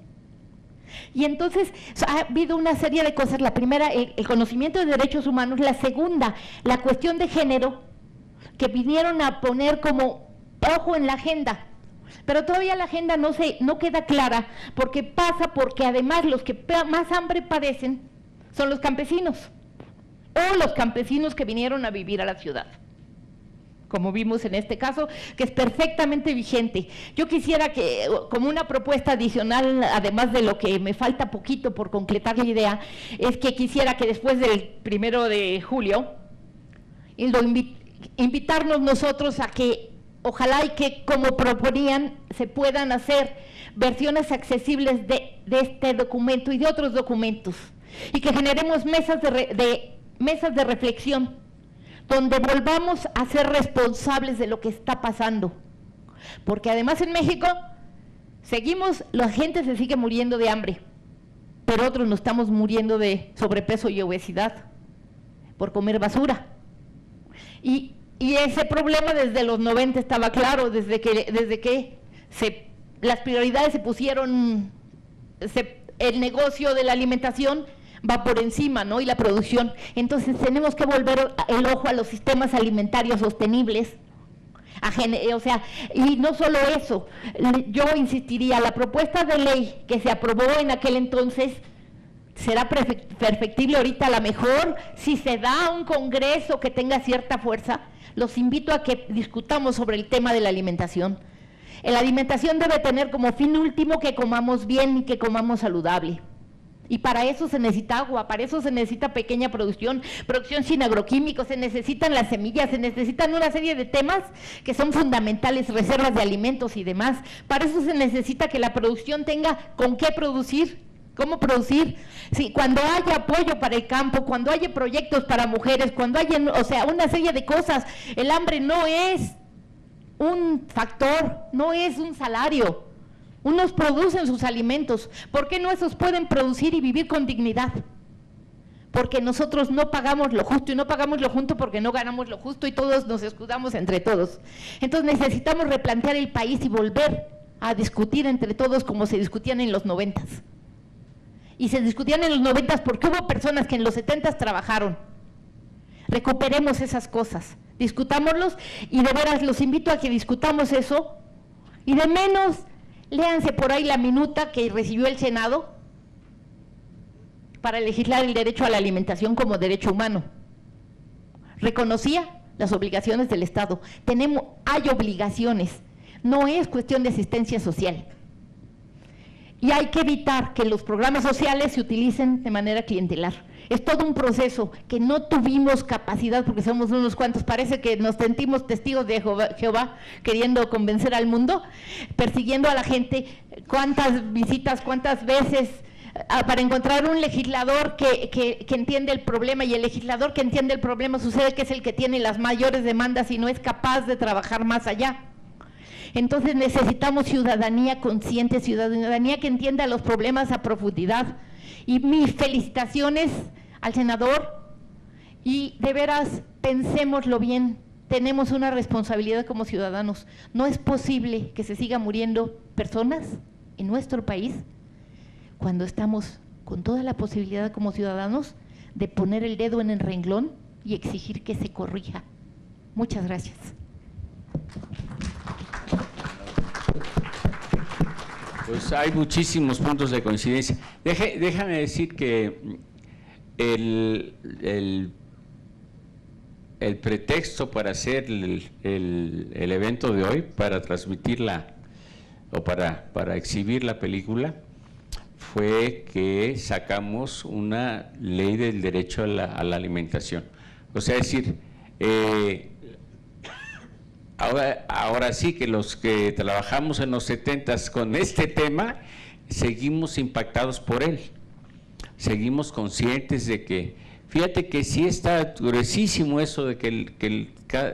Y entonces ha habido una serie de cosas. La primera, el conocimiento de derechos humanos. La segunda, la cuestión de género, que vinieron a poner como ojo en la agenda. Pero todavía la agenda no queda clara, porque además los que más hambre padecen son los campesinos, o los campesinos que vinieron a vivir a la ciudad, como vimos en este caso, que es perfectamente vigente. Yo quisiera que, como una propuesta adicional, además de lo que me falta poquito por completar la idea, es que quisiera que después del 1 de julio, invitarnos nosotros a que, ojalá y que, como proponían, se puedan hacer versiones accesibles de este documento y de otros documentos, y que generemos mesas de reflexión, donde volvamos a ser responsables de lo que está pasando. Porque además en México la gente se sigue muriendo de hambre, pero otros nos estamos muriendo de sobrepeso y obesidad por comer basura. Y ese problema desde los 90 estaba claro, desde que las prioridades se pusieron, el negocio de la alimentación va por encima, ¿no? Y la producción. Entonces tenemos que volver el ojo a los sistemas alimentarios sostenibles. Y no solo eso, yo insistiría, la propuesta de ley que se aprobó en aquel entonces será perfectible ahorita, a lo mejor, si se da un congreso que tenga cierta fuerza. Los invito a que discutamos sobre el tema de la alimentación. La alimentación debe tener como fin último que comamos bien y que comamos saludable. Y para eso se necesita agua, para eso se necesita pequeña producción sin agroquímicos, se necesitan las semillas, se necesitan una serie de temas que son fundamentales, reservas de alimentos y demás. Para eso se necesita que la producción tenga con qué producir, cómo producir. Sí, cuando haya apoyo para el campo, cuando haya proyectos para mujeres, cuando haya, una serie de cosas. El hambre no es un factor, no es un salario. Unos producen sus alimentos. ¿Por qué no esos pueden producir y vivir con dignidad? Porque nosotros no pagamos lo justo, y no pagamos lo justo porque no ganamos lo justo, y todos nos escudamos entre todos. Entonces necesitamos replantear el país y volver a discutir entre todos como se discutían en los 90s. Y se discutían en los 90s porque hubo personas que en los 70s trabajaron. Recuperemos esas cosas, discutámoslos, y de veras los invito a que discutamos eso, y de menos léanse por ahí la minuta que recibió el Senado para legislar el derecho a la alimentación como derecho humano. Reconocía las obligaciones del Estado. Hay obligaciones, no es cuestión de asistencia social. Y hay que evitar que los programas sociales se utilicen de manera clientelar. Es todo un proceso que no tuvimos capacidad, porque somos unos cuantos, parece que nos sentimos testigos de Jehová queriendo convencer al mundo, persiguiendo a la gente, cuántas visitas, cuántas veces, para encontrar un legislador que entiende el problema, y el legislador que entiende el problema sucede que es el que tiene las mayores demandas y no es capaz de trabajar más allá. Entonces necesitamos ciudadanía consciente, ciudadanía que entienda los problemas a profundidad. Y mis felicitaciones al senador, y de veras pensémoslo bien, tenemos una responsabilidad como ciudadanos. No es posible que se siga muriendo personas en nuestro país cuando estamos con toda la posibilidad como ciudadanos de poner el dedo en el renglón y exigir que se corrija. Muchas gracias. Pues hay muchísimos puntos de coincidencia. Déjame decir que el pretexto para hacer el evento de hoy, para transmitirla o para exhibir la película, fue que sacamos una ley del derecho a la alimentación. O sea, es decir, ahora sí que los que trabajamos en los 70s con este tema, seguimos impactados por él. Seguimos conscientes de que, fíjate que sí está gruesísimo eso de que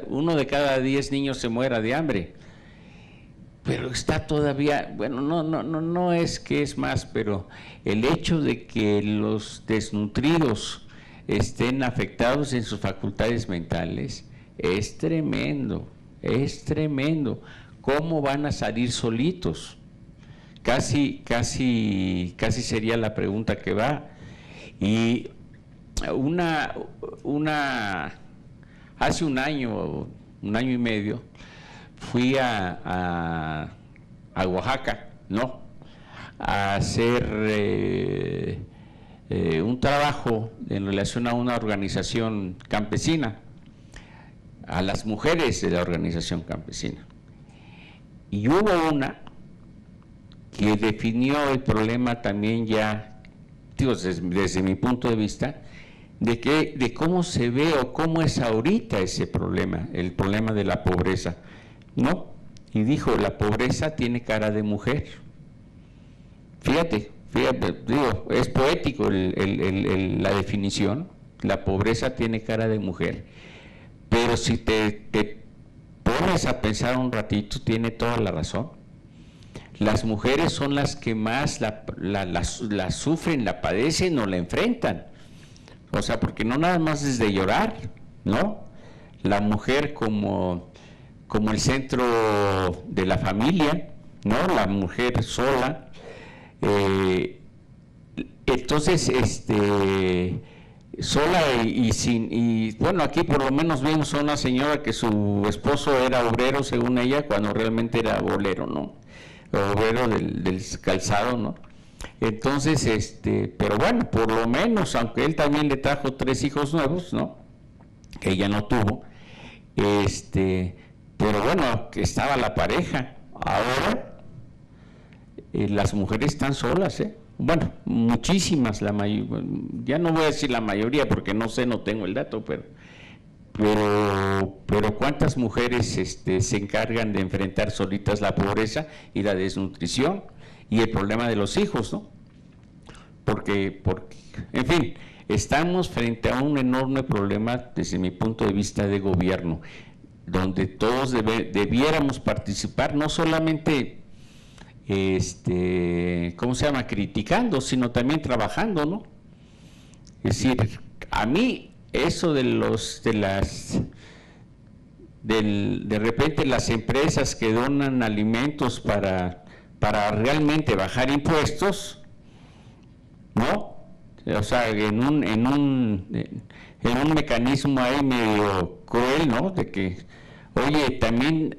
uno de cada 10 niños se muera de hambre. Pero está todavía, bueno, no es que es más, pero el hecho de que los desnutridos estén afectados en sus facultades mentales es tremendo, es tremendo. ¿Cómo van a salir solitos? Casi sería la pregunta que va. Y hace un año y medio, fui a Oaxaca, ¿no?, a hacer un trabajo en relación a una organización campesina, a las mujeres de la organización campesina. Y hubo una que definió el problema también ya, digo, desde mi punto de vista, de cómo se ve o cómo es ahorita ese problema, el problema de la pobreza, ¿no? Y dijo, la pobreza tiene cara de mujer. Fíjate, digo, es poético la definición, la pobreza tiene cara de mujer, pero si te pones a pensar un ratito, tiene toda la razón. Las mujeres son las que más la sufren, la padecen o la enfrentan. O sea, porque no nada más es de llorar, ¿no? La mujer como el centro de la familia, ¿no? La mujer sola. Entonces, sola y bueno, aquí por lo menos vimos a una señora que su esposo era obrero, según ella, cuando realmente era bolero, ¿no? Obrero del calzado, ¿no? Entonces, pero bueno, por lo menos, aunque él también le trajo 3 hijos nuevos, ¿no?, que ella no tuvo, pero bueno, que estaba la pareja. Ahora las mujeres están solas, bueno, muchísimas, ya no voy a decir la mayoría porque no sé, no tengo el dato, pero cuántas mujeres se encargan de enfrentar solitas la pobreza y la desnutrición y el problema de los hijos, ¿no? Porque en fin, estamos frente a un enorme problema desde mi punto de vista de gobierno, donde todos debiéramos participar, no solamente ¿cómo se llama?, criticando, sino también trabajando, ¿no? Es decir, a mí eso de repente las empresas que donan alimentos para realmente bajar impuestos, ¿no? O sea, en un mecanismo ahí medio cruel, ¿no?, de que, oye, también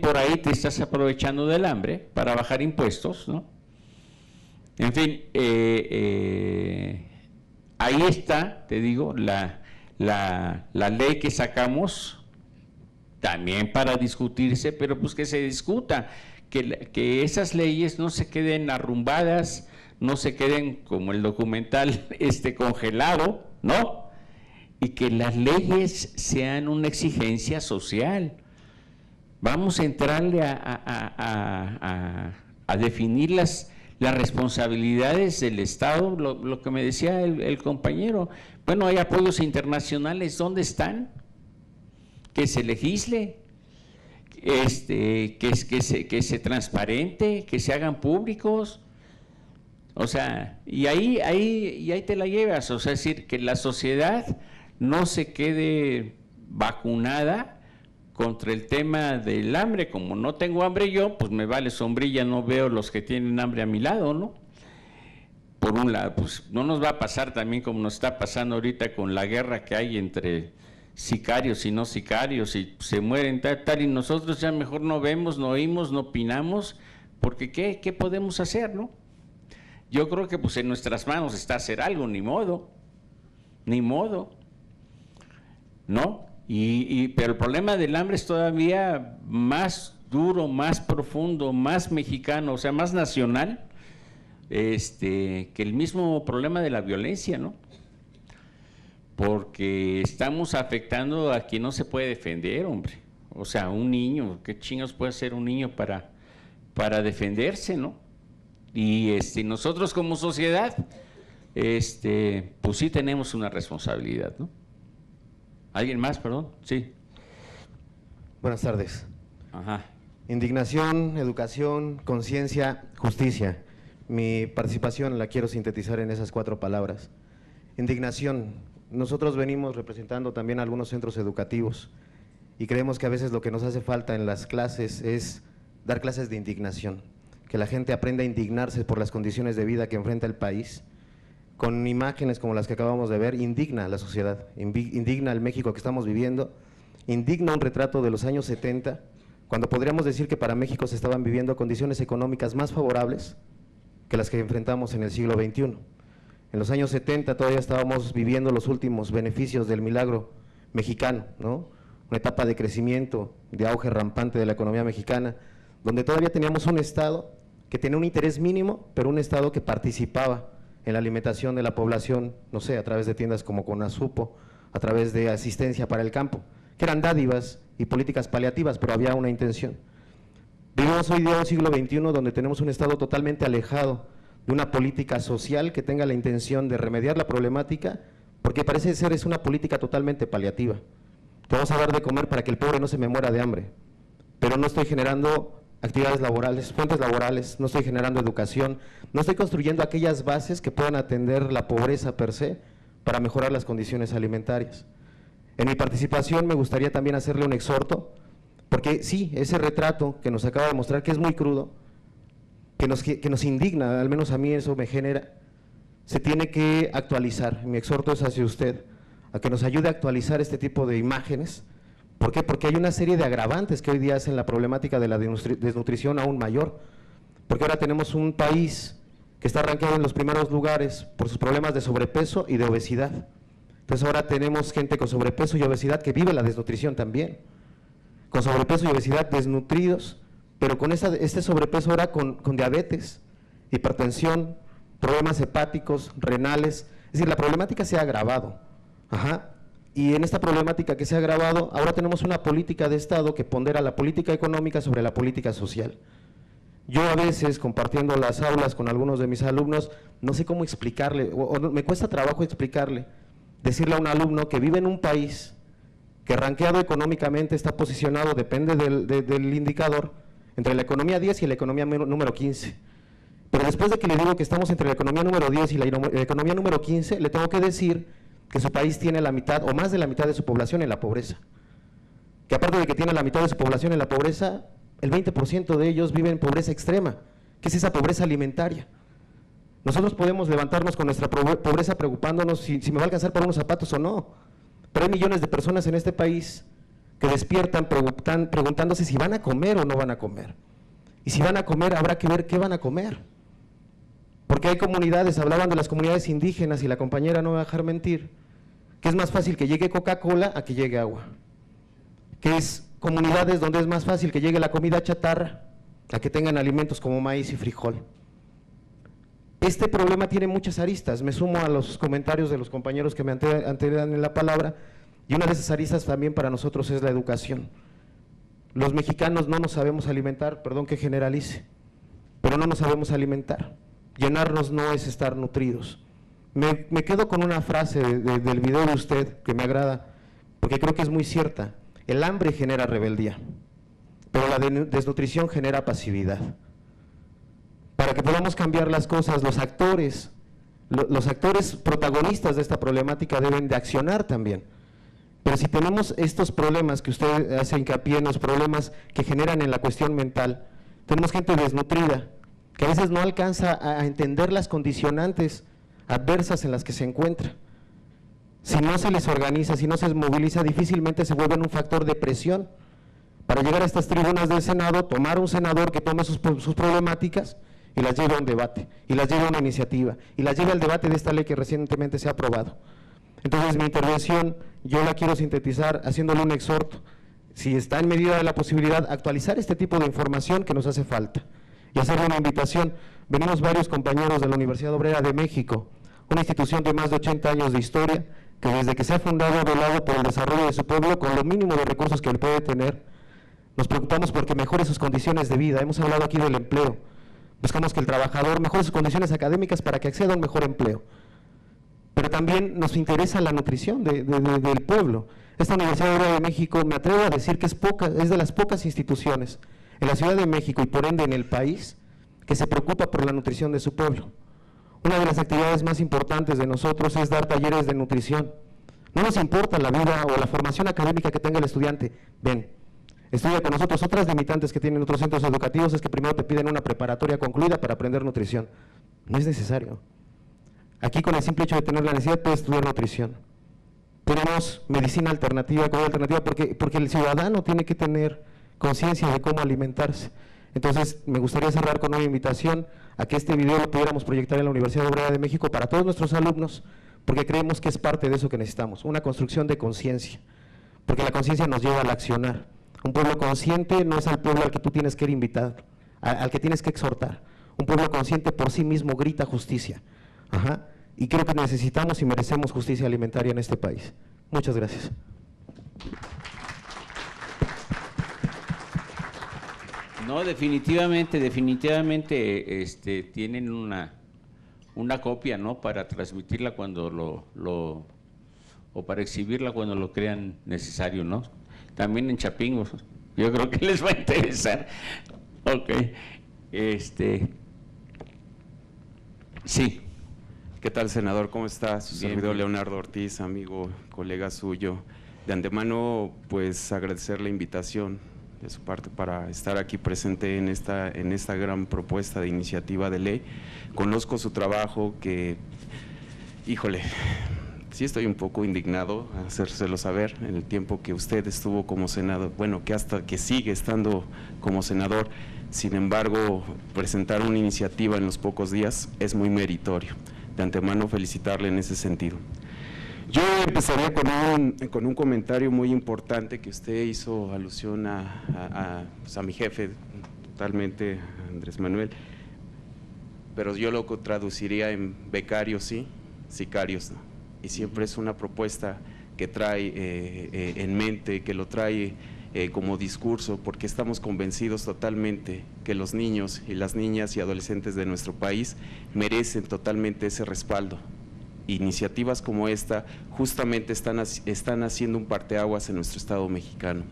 por ahí te estás aprovechando del hambre para bajar impuestos, ¿no? En fin, ahí está, te digo, la ley que sacamos, también para discutirse, pero pues que se discuta, que esas leyes no se queden arrumbadas, no se queden como el documental congelado, ¿no? Y que las leyes sean una exigencia social. Vamos a entrarle a definir las responsabilidades del Estado, lo que me decía el compañero. Bueno, hay apoyos internacionales, ¿dónde están? Que se legisle, que se transparente, que se hagan públicos. O sea, y ahí te la llevas. O sea, es decir, que la sociedad no se quede vacunada contra el tema del hambre. Como no tengo hambre yo, pues me vale sombrilla, no veo los que tienen hambre a mi lado, ¿no? Por un lado, pues no nos va a pasar también como nos está pasando ahorita con la guerra que hay entre sicarios y no sicarios, y se mueren tal, y nosotros ya mejor no vemos, no oímos, no opinamos, Porque ¿qué podemos hacer, no? Yo creo que pues en nuestras manos está hacer algo, ni modo, ¿no? Pero el problema del hambre es todavía más duro, más profundo, más mexicano, o sea, más nacional, que el mismo problema de la violencia, ¿no? Porque estamos afectando a quien no se puede defender, hombre. O sea, un niño, ¿qué chingados puede hacer un niño para defenderse, no? Y nosotros como sociedad, pues sí tenemos una responsabilidad, ¿no? ¿Alguien más, perdón? Sí. Buenas tardes. Ajá. Indignación, educación, conciencia, justicia. Mi participación la quiero sintetizar en esas 4 palabras. Indignación. Nosotros venimos representando también algunos centros educativos y creemos que a veces lo que nos hace falta en las clases es dar clases de indignación, que la gente aprenda a indignarse por las condiciones de vida que enfrenta el país. Con imágenes como las que acabamos de ver, indigna a la sociedad, indigna al México que estamos viviendo, indigna un retrato de los años 70, cuando podríamos decir que para México se estaban viviendo condiciones económicas más favorables que las que enfrentamos en el siglo XXI. En los años 70 todavía estábamos viviendo los últimos beneficios del milagro mexicano, ¿no? Una etapa de crecimiento, de auge rampante de la economía mexicana, donde todavía teníamos un Estado que tenía un interés mínimo, pero un Estado que participaba en la alimentación de la población, no sé, a través de tiendas como Conasupo, a través de asistencia para el campo, que eran dádivas y políticas paliativas, pero había una intención. Vivimos hoy día un siglo XXI donde tenemos un Estado totalmente alejado de una política social que tenga la intención de remediar la problemática, porque parece ser es una política totalmente paliativa. Te vamos a dar de comer para que el pobre no se me muera de hambre, pero no estoy generando actividades laborales, fuentes laborales, no estoy generando educación, no estoy construyendo aquellas bases que puedan atender la pobreza per se para mejorar las condiciones alimentarias. En mi participación me gustaría también hacerle un exhorto, porque sí, ese retrato que nos acaba de mostrar, que es muy crudo, que nos indigna, al menos a mí eso me genera, se tiene que actualizar. Mi exhorto es hacia usted, a que nos ayude a actualizar este tipo de imágenes. ¿Por qué? Porque hay una serie de agravantes que hoy día hacen la problemática de la desnutrición aún mayor, porque ahora tenemos un país que está rankeado en los primeros lugares por sus problemas de sobrepeso y de obesidad. Entonces ahora tenemos gente con sobrepeso y obesidad que vive la desnutrición también, con sobrepeso y obesidad desnutridos, pero con este sobrepeso ahora con diabetes, hipertensión, problemas hepáticos, renales, es decir, la problemática se ha agravado. Ajá. Y en esta problemática que se ha agravado, ahora tenemos una política de Estado que pondera la política económica sobre la política social. Yo a veces, compartiendo las aulas con algunos de mis alumnos, no sé cómo explicarle, o me cuesta trabajo explicarle, decirle a un alumno que vive en un país que rankeado económicamente está posicionado, depende del indicador, entre la economía 10 y la economía número 15. Pero después de que le digo que estamos entre la economía número 10 y la economía número 15, le tengo que decir que su país tiene la mitad o más de la mitad de su población en la pobreza. Que aparte de que tiene la mitad de su población en la pobreza, el 20% de ellos viven en pobreza extrema, que es esa pobreza alimentaria. Nosotros podemos levantarnos con nuestra pobreza preocupándonos si me va a alcanzar para unos zapatos o no, pero hay millones de personas en este país que despiertan preguntándose si van a comer o no van a comer. Y si van a comer, habrá que ver qué van a comer. Porque hay comunidades, hablaban de las comunidades indígenas y la compañera no me va a dejar mentir, que es más fácil que llegue Coca-Cola a que llegue agua. Que es comunidades donde es más fácil que llegue la comida chatarra a que tengan alimentos como maíz y frijol. Este problema tiene muchas aristas, me sumo a los comentarios de los compañeros que me anteceden en la palabra, y una de esas aristas también para nosotros es la educación. Los mexicanos no nos sabemos alimentar, perdón que generalice, pero no nos sabemos alimentar. Llenarnos no es estar nutridos. Me quedo con una frase del video de usted que me agrada, porque creo que es muy cierta. El hambre genera rebeldía, pero la desnutrición genera pasividad. Para que podamos cambiar las cosas, los actores protagonistas de esta problemática deben de accionar también. Pero si tenemos estos problemas que usted hace hincapié en los problemas que generan en la cuestión mental, tenemos gente desnutrida, que a veces no alcanza a entender las condicionantes adversas en las que se encuentra. Si no se les organiza, si no se moviliza, difícilmente se vuelven un factor de presión para llegar a estas tribunas del Senado, tomar un senador que tome sus problemáticas y las lleve a un debate, y las lleve a una iniciativa, y las lleve al debate de esta ley que recientemente se ha aprobado. Entonces mi intervención yo la quiero sintetizar haciéndole un exhorto, si está en medida de la posibilidad, actualizar este tipo de información que nos hace falta, y hacerle una invitación. Venimos varios compañeros de la Universidad Obrera de México, una institución de más de 80 años de historia, que desde que se ha fundado ha velado por el desarrollo de su pueblo con lo mínimo de recursos que él puede tener. Nos preocupamos porque mejore sus condiciones de vida. Hemos hablado aquí del empleo. Buscamos que el trabajador mejore sus condiciones académicas para que acceda a un mejor empleo. Pero también nos interesa la nutrición del pueblo. Esta Universidad Obrera de México, me atrevo a decir que es de las pocas instituciones en la Ciudad de México y por ende en el país que se preocupa por la nutrición de su pueblo. Una de las actividades más importantes de nosotros es dar talleres de nutrición. No nos importa la vida o la formación académica que tenga el estudiante. Ven, estudia con nosotros. Otras limitantes que tienen otros centros educativos es que primero te piden una preparatoria concluida para aprender nutrición. No es necesario. Aquí, con el simple hecho de tener la necesidad, puedes estudiar nutrición. Tenemos medicina alternativa, comida alternativa, porque el ciudadano tiene que tener conciencia de cómo alimentarse. Entonces, me gustaría cerrar con una invitación a que este video lo pudiéramos proyectar en la Universidad Obrera de México para todos nuestros alumnos, porque creemos que es parte de eso que necesitamos, una construcción de conciencia, porque la conciencia nos lleva al accionar. Un pueblo consciente no es al pueblo al que tú tienes que ir invitar, al que tienes que exhortar. Un pueblo consciente por sí mismo grita justicia. Y creo que necesitamos y merecemos justicia alimentaria en este país. Muchas gracias. No, definitivamente tienen una copia, ¿no?, para transmitirla cuando o para exhibirla cuando lo crean necesario, ¿no? También en Chapingo, yo creo que les va a interesar. Ok, sí. ¿Qué tal, senador? ¿Cómo está? Su servidor Leonardo Ortiz, amigo, colega suyo. De antemano, pues agradecer la invitación de su parte para estar aquí presente en esta gran propuesta de iniciativa de ley. Conozco su trabajo que, híjole, sí estoy un poco indignado, a hacérselo saber, en el tiempo que usted estuvo como senador, bueno, que hasta que sigue estando como senador. Sin embargo, presentar una iniciativa en los pocos días es muy meritorio. De antemano, felicitarle en ese sentido. Yo empezaría con un comentario muy importante que usted hizo alusión a mi jefe, totalmente, Andrés Manuel, pero yo lo traduciría en becarios sí, sicarios no. Y siempre es una propuesta que trae en mente, que lo trae como discurso, porque estamos convencidos totalmente que los niños y las niñas y adolescentes de nuestro país merecen totalmente ese respaldo. Iniciativas como esta justamente están haciendo un parteaguas en nuestro Estado mexicano.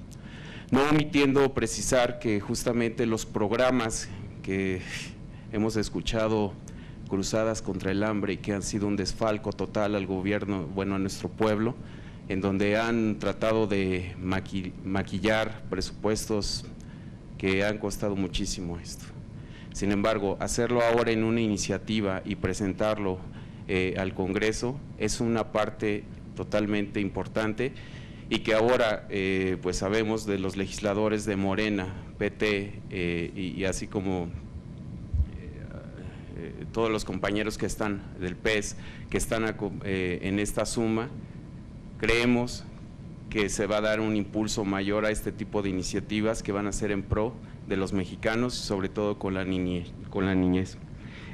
No omitiendo precisar que justamente los programas que hemos escuchado, Cruzadas contra el Hambre, y que han sido un desfalco total al gobierno, bueno, a nuestro pueblo, en donde han tratado de maquillar presupuestos que han costado muchísimo esto. Sin embargo, hacerlo ahora en una iniciativa y presentarlo al Congreso es una parte totalmente importante, y que ahora pues sabemos de los legisladores de Morena, PT y así como todos los compañeros que están del PES, que están en esta suma. Creemos que se va a dar un impulso mayor a este tipo de iniciativas que van a ser en pro de los mexicanos, sobre todo con la niñez.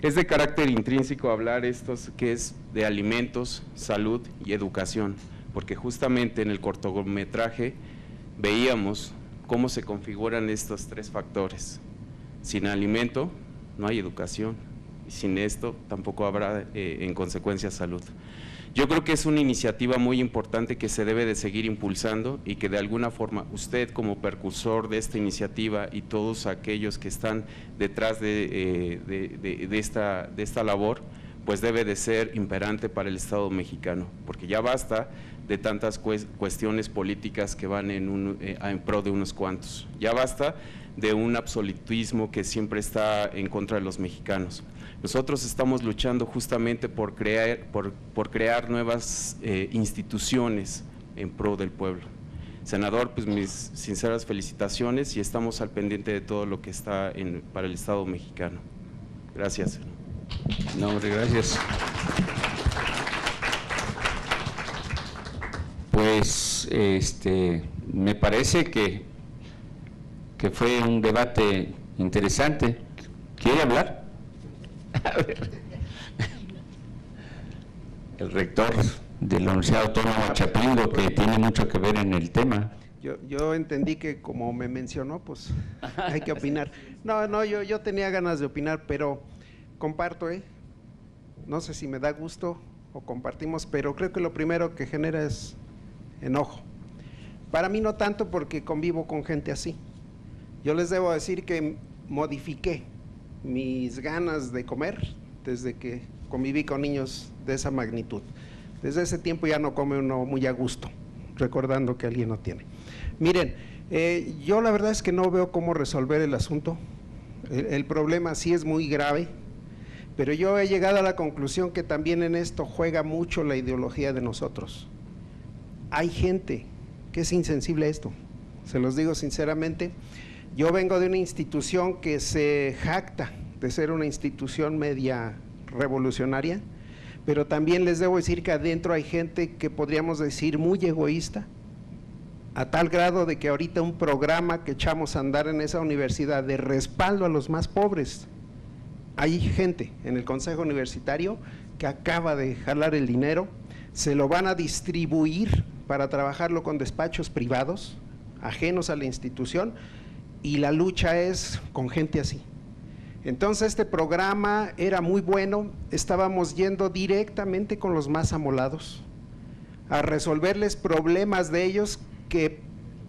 Es de carácter intrínseco hablar que es de alimentos, salud y educación, porque justamente en el cortometraje veíamos cómo se configuran estos tres factores. Sin alimento no hay educación, y sin esto tampoco habrá en consecuencia salud. Yo creo que es una iniciativa muy importante que se debe de seguir impulsando, y que de alguna forma usted, como precursor de esta iniciativa, y todos aquellos que están detrás de esta labor, pues debe de ser imperante para el Estado mexicano, porque ya basta de tantas cuestiones políticas que van en pro de unos cuantos. Ya basta de un absolutismo que siempre está en contra de los mexicanos. Nosotros estamos luchando justamente por crear nuevas instituciones en pro del pueblo. Senador, pues mis sinceras felicitaciones y estamos al pendiente de todo lo que está para el Estado mexicano. Gracias. No, hombre, gracias. Pues me parece que fue un debate interesante. ¿Quiere hablar? A ver. El rector de la Universidad Autónoma Chapingo, que tiene mucho que ver en el tema. Yo entendí que como me mencionó, pues hay que opinar. No, yo tenía ganas de opinar, pero comparto, no sé si me da gusto o compartimos, pero creo que lo primero que genera es enojo. Para mí no tanto, porque convivo con gente así. Yo les debo decir que modifiqué mis ganas de comer desde que conviví con niños de esa magnitud. Desde ese tiempo ya no come uno muy a gusto, recordando que alguien no tiene. Miren, yo la verdad es que no veo cómo resolver el asunto. El problema sí es muy grave, pero yo he llegado a la conclusión que también en esto juega mucho la ideología de nosotros. Hay gente que es insensible a esto, se los digo sinceramente. Yo vengo de una institución que se jacta de ser una institución media revolucionaria, pero también les debo decir que adentro hay gente que podríamos decir muy egoísta, a tal grado de que ahorita un programa que echamos a andar en esa universidad de respaldo a los más pobres, hay gente en el Consejo Universitario que acaba de jalar el dinero, se lo van a distribuir para trabajarlo con despachos privados, ajenos a la institución, y la lucha es con gente así. Entonces este programa era muy bueno, estábamos yendo directamente con los más amolados, a resolverles problemas de ellos que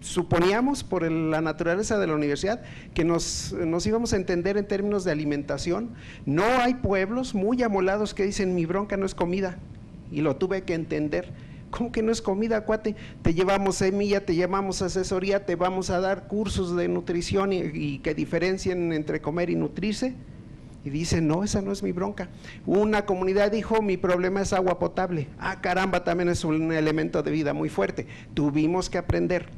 suponíamos por la naturaleza de la universidad que nos íbamos a entender en términos de alimentación. No hay pueblos muy amolados que dicen mi bronca no es comida, y lo tuve que entender. ¿Cómo que no es comida, cuate? Te llevamos semilla, te llevamos asesoría, te vamos a dar cursos de nutrición y que diferencien entre comer y nutrirse. Y dice, no, esa no es mi bronca. Una comunidad dijo, mi problema es agua potable. Ah, caramba, también es un elemento de vida muy fuerte. Tuvimos que aprender.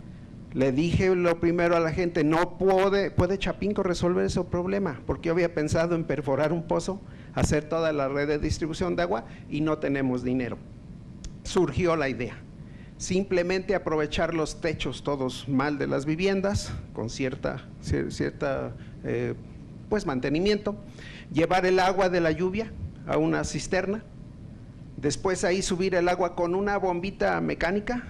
Le dije lo primero a la gente, no puede Chapingo resolver ese problema, porque yo había pensado en perforar un pozo, hacer toda la red de distribución de agua y no tenemos dinero. Surgió la idea, simplemente aprovechar los techos todos mal de las viviendas, con cierta pues mantenimiento, llevar el agua de la lluvia a una cisterna, después ahí subir el agua con una bombita mecánica.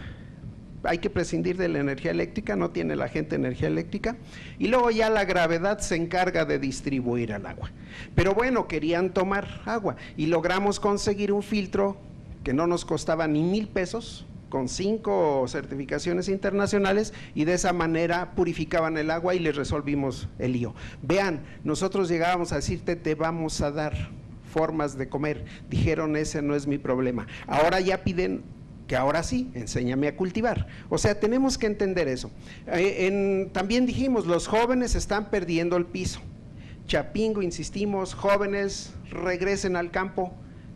Hay que prescindir de la energía eléctrica, no tiene la gente energía eléctrica, y luego ya la gravedad se encarga de distribuir el agua. Pero bueno, querían tomar agua y logramos conseguir un filtro que no nos costaba ni 1,000 pesos, con 5 certificaciones internacionales, y de esa manera purificaban el agua y les resolvimos el lío. Vean, nosotros llegábamos a decirte, te vamos a dar formas de comer, dijeron, ese no es mi problema. Ahora ya piden que ahora sí, enséñame a cultivar. O sea, tenemos que entender eso. También dijimos, los jóvenes están perdiendo el piso. Chapingo, insistimos, jóvenes, regresen al campo.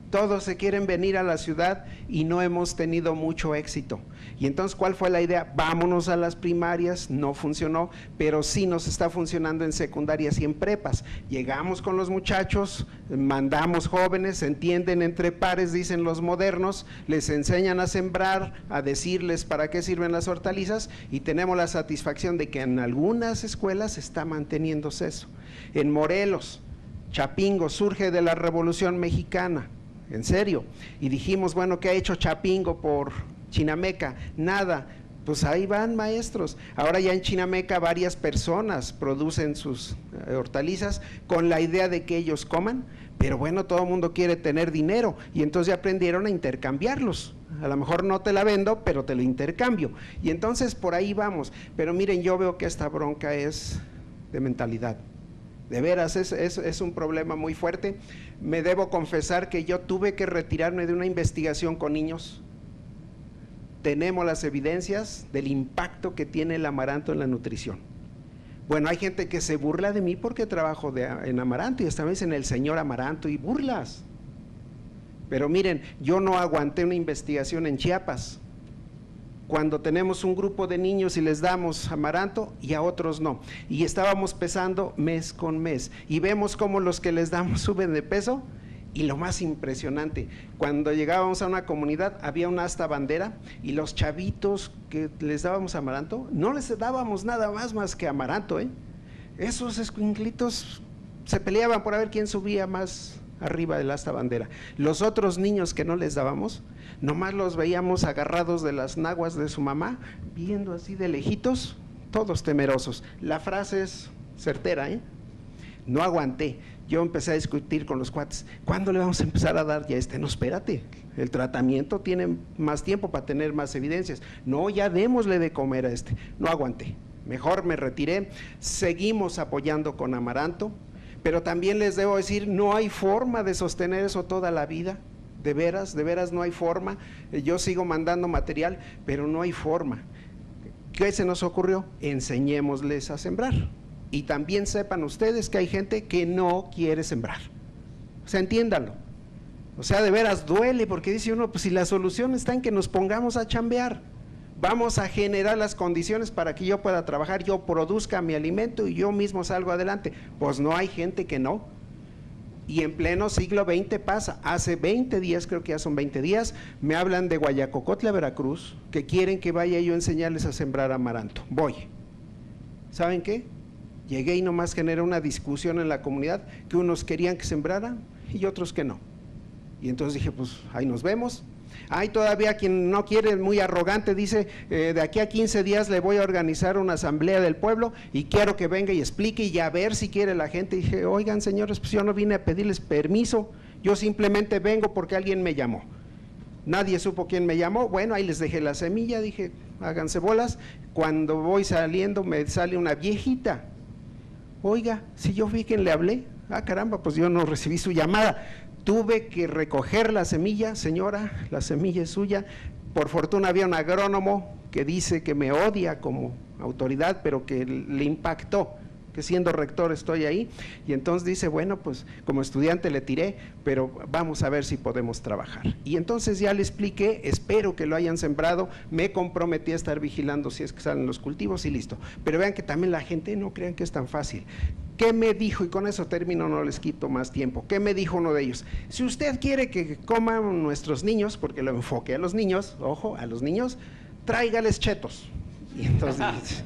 Todos se quieren venir a la ciudad y no hemos tenido mucho éxito. Y entonces, ¿cuál fue la idea? Vámonos a las primarias, no funcionó, pero sí nos está funcionando en secundarias y en prepas. Llegamos con los muchachos, mandamos jóvenes, se entienden entre pares, dicen los modernos, les enseñan a sembrar, a decirles para qué sirven las hortalizas, y tenemos la satisfacción de que en algunas escuelas está manteniéndose eso. En Morelos, Chapingo surge de la Revolución Mexicana, en serio, y dijimos, bueno, ¿qué ha hecho Chapingo por Chinameca? Nada. Pues ahí van maestros. Ahora ya en Chinameca varias personas producen sus hortalizas con la idea de que ellos coman, pero bueno, todo el mundo quiere tener dinero y entonces ya aprendieron a intercambiarlos. A lo mejor no te la vendo, pero te lo intercambio. Y entonces por ahí vamos. Pero miren, yo veo que esta bronca es de mentalidad. De veras, es un problema muy fuerte. Me debo confesar que yo tuve que retirarme de una investigación con niños. Tenemos las evidencias del impacto que tiene el amaranto en la nutrición. Bueno, hay gente que se burla de mí porque trabajo en amaranto y esta vez en el señor amaranto y burlas. Pero miren, yo no aguanté una investigación en Chiapas cuando tenemos un grupo de niños y les damos amaranto y a otros no. Y estábamos pesando mes con mes y vemos cómo los que les damos suben de peso. Y lo más impresionante, cuando llegábamos a una comunidad había una asta bandera y los chavitos que les dábamos amaranto, no les dábamos nada más que amaranto, Esos escuinclitos se peleaban por a ver quién subía más arriba del asta bandera. Los otros niños que no les dábamos, nomás los veíamos agarrados de las naguas de su mamá, viendo así de lejitos, todos temerosos. La frase es certera, No aguanté. Yo empecé a discutir con los cuates, ¿cuándo le vamos a empezar a dar ya No, espérate, el tratamiento tiene más tiempo para tener más evidencias. No, ya démosle de comer a No aguanté, mejor me retiré. Seguimos apoyando con amaranto, pero también les debo decir, no hay forma de sostener eso toda la vida. De veras no hay forma. Yo sigo mandando material, pero no hay forma. ¿Qué se nos ocurrió? Enseñémosles a sembrar. Y también sepan ustedes que hay gente que no quiere sembrar. O sea, entiéndanlo. O sea, de veras duele, porque dice uno, pues si la solución está en que nos pongamos a chambear, vamos a generar las condiciones para que yo pueda trabajar, yo produzca mi alimento y yo mismo salgo adelante. Pues no, hay gente que no. Y en pleno siglo XX pasa. Hace 20 días, creo que ya son 20 días, me hablan de Guayacocotla, Veracruz, que quieren que vaya yo a enseñarles a sembrar amaranto. Voy. ¿Saben qué? Llegué y nomás generé una discusión en la comunidad, que unos querían que sembraran y otros que no. Y entonces dije, pues ahí nos vemos. Hay todavía quien no quiere, muy arrogante, dice, de aquí a 15 días le voy a organizar una asamblea del pueblo y quiero que venga y explique y a ver si quiere la gente. Y dije, oigan señores, pues yo no vine a pedirles permiso, yo simplemente vengo porque alguien me llamó. Nadie supo quién me llamó, bueno, ahí les dejé la semilla, dije, háganse bolas. Cuando voy saliendo me sale una viejita. Oiga, si yo fui quien le hablé, caramba, pues yo no recibí su llamada, tuve que recoger la semilla, señora, la semilla es suya. Por fortuna había un agrónomo que dice que me odia como autoridad, pero que le impactó, que siendo rector estoy ahí, y entonces dice, bueno, pues como estudiante le tiré, pero vamos a ver si podemos trabajar. Y entonces ya le expliqué, espero que lo hayan sembrado, me comprometí a estar vigilando si es que salen los cultivos y listo. Pero vean que también la gente no crean que es tan fácil. ¿Qué me dijo? Y con eso termino, no les quito más tiempo. ¿Qué me dijo uno de ellos? Si usted quiere que coman nuestros niños, porque lo enfoqué a los niños, ojo, a los niños, tráigales chetos. Y entonces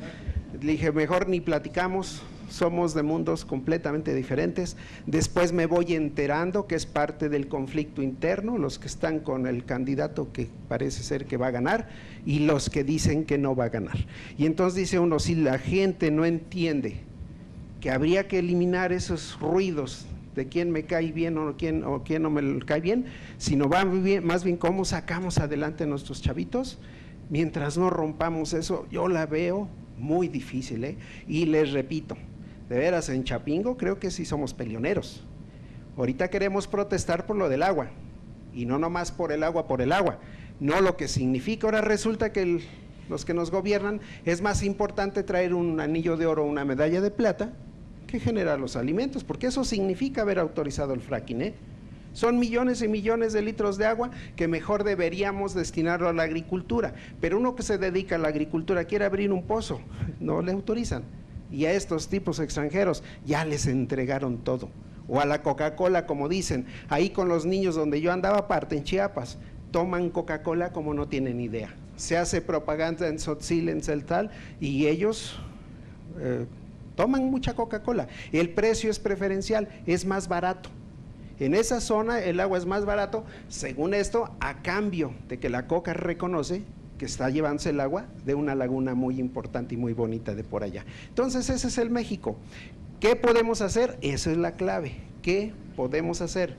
le dije, mejor ni platicamos, somos de mundos completamente diferentes. Después me voy enterando que es parte del conflicto interno, los que están con el candidato que parece ser que va a ganar y los que dicen que no va a ganar. Y entonces dice uno, si la gente no entiende que habría que eliminar esos ruidos de quién me cae bien o quién no me cae bien, sino va bien, más bien cómo sacamos adelante a nuestros chavitos, mientras no rompamos eso, yo la veo muy difícil, y les repito, de veras, en Chapingo creo que sí somos peleoneros. Ahorita queremos protestar por lo del agua, y no nomás por el agua, no lo que significa. Ahora resulta que los que nos gobiernan es más importante traer un anillo de oro o una medalla de plata que generar los alimentos, porque eso significa haber autorizado el fracking, Son millones y millones de litros de agua que mejor deberíamos destinarlo a la agricultura, pero uno que se dedica a la agricultura quiere abrir un pozo, no le autorizan. Y a estos tipos extranjeros ya les entregaron todo. O a la Coca-Cola, como dicen, ahí con los niños donde yo andaba aparte en Chiapas, toman Coca-Cola como no tienen idea. Se hace propaganda en Tzotzil, en Celtal, y ellos toman mucha Coca-Cola. El precio es preferencial, es más barato. En esa zona el agua es más barato, según esto, a cambio de que la Coca reconoce que está llevándose el agua de una laguna muy importante y muy bonita de por allá. Entonces ese es el México. ¿Qué podemos hacer? Esa es la clave. ¿Qué podemos hacer?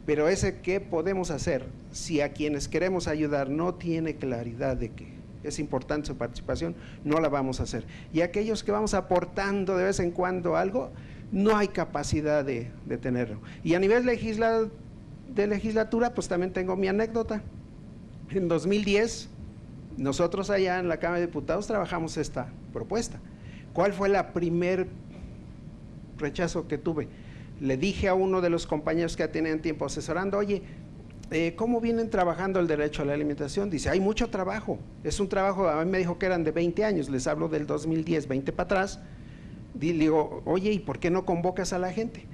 Pero ese ¿qué podemos hacer? Si a quienes queremos ayudar no tiene claridad de que es importante su participación, no la vamos a hacer. Y aquellos que vamos aportando de vez en cuando algo, no hay capacidad de tenerlo. Y a nivel de legislatura, pues también tengo mi anécdota. En 2010, nosotros allá en la Cámara de Diputados trabajamos esta propuesta. ¿Cuál fue el primer rechazo que tuve? Le dije a uno de los compañeros que ya tenían tiempo asesorando, oye, ¿cómo vienen trabajando el derecho a la alimentación? Dice, hay mucho trabajo, es un trabajo, a mí me dijo que eran de 20 años, les hablo del 2010, 20 para atrás. Digo, oye, ¿y por qué no convocas a la gente?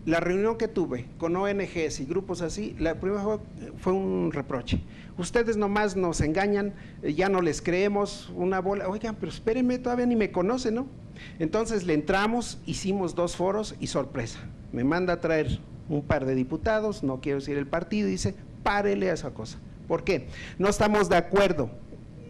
La reunión que tuve con ONGs y grupos así, la primera fue un reproche. Ustedes nomás nos engañan, ya no les creemos una bola. Oigan, pero espérenme, todavía ni me conocen, ¿no? Entonces le entramos, hicimos 2 foros y sorpresa. Me manda a traer un par de diputados, no quiero decir el partido, y dice, párele a esa cosa. ¿Por qué? No estamos de acuerdo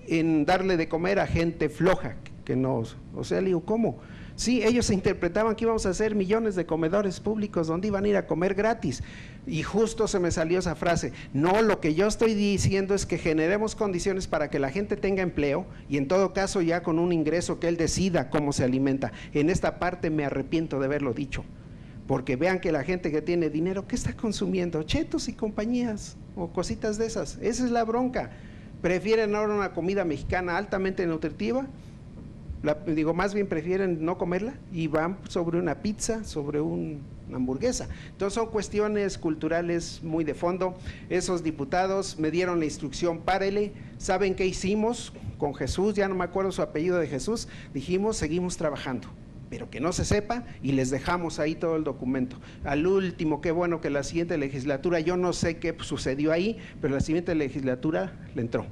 en darle de comer a gente floja, que no, o sea, le digo, ¿cómo? Sí, ellos se interpretaban que íbamos a hacer millones de comedores públicos donde iban a ir a comer gratis, y justo se me salió esa frase. No, lo que yo estoy diciendo es que generemos condiciones para que la gente tenga empleo, y en todo caso ya con un ingreso que él decida cómo se alimenta. En esta parte me arrepiento de haberlo dicho, porque vean que la gente que tiene dinero, ¿qué está consumiendo? Chetos y compañías, o cositas de esas. Esa es la bronca. Prefieren ahora una comida mexicana altamente nutritiva, más bien prefieren no comerla y van sobre una pizza, sobre una hamburguesa. Entonces son cuestiones culturales muy de fondo. Esos diputados me dieron la instrucción, párele. ¿Saben qué hicimos con Jesús? Ya no me acuerdo su apellido de Jesús. Dijimos, seguimos trabajando, pero que no se sepa, y les dejamos ahí todo el documento. Al último, qué bueno que la siguiente legislatura, yo no sé qué sucedió ahí, pero la siguiente legislatura le entró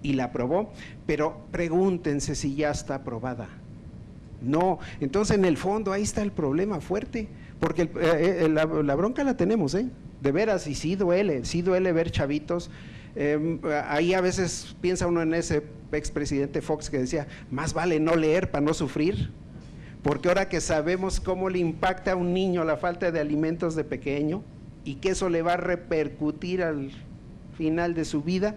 y la aprobó, pero pregúntense si ya está aprobada. No, entonces en el fondo ahí está el problema fuerte, porque la bronca la tenemos, de veras, y sí duele ver chavitos. Ahí a veces piensa uno en ese expresidente Fox que decía, más vale no leer para no sufrir, porque ahora que sabemos cómo le impacta a un niño la falta de alimentos de pequeño, y que eso le va a repercutir al final de su vida,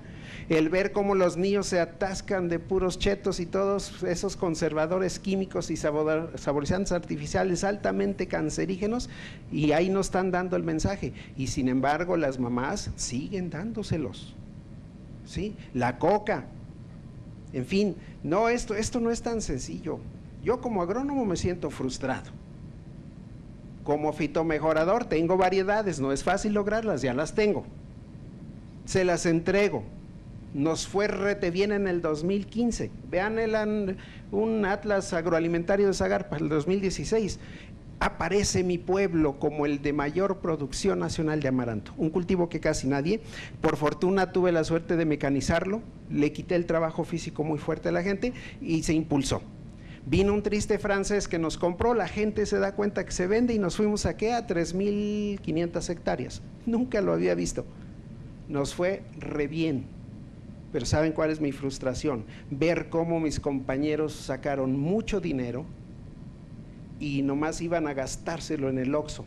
el ver cómo los niños se atascan de puros chetos y todos esos conservadores químicos y saborizantes artificiales altamente cancerígenos, y ahí no están dando el mensaje, y sin embargo las mamás siguen dándoselos, ¿sí? La coca, en fin, no, esto no es tan sencillo. Yo como agrónomo me siento frustrado. Como fitomejorador tengo variedades, no es fácil lograrlas, ya las tengo, se las entrego. Nos fue rete bien en el 2015, vean un atlas agroalimentario de Zagarpa, el 2016, aparece mi pueblo como el de mayor producción nacional de amaranto, un cultivo que casi nadie, por fortuna tuve la suerte de mecanizarlo, le quité el trabajo físico muy fuerte a la gente y se impulsó. Vino un triste francés que nos compró, la gente se da cuenta que se vende, y nos fuimos a 3.500 hectáreas, nunca lo había visto, nos fue re bien. Pero ¿saben cuál es mi frustración? Ver cómo mis compañeros sacaron mucho dinero y nomás iban a gastárselo en el Oxxo,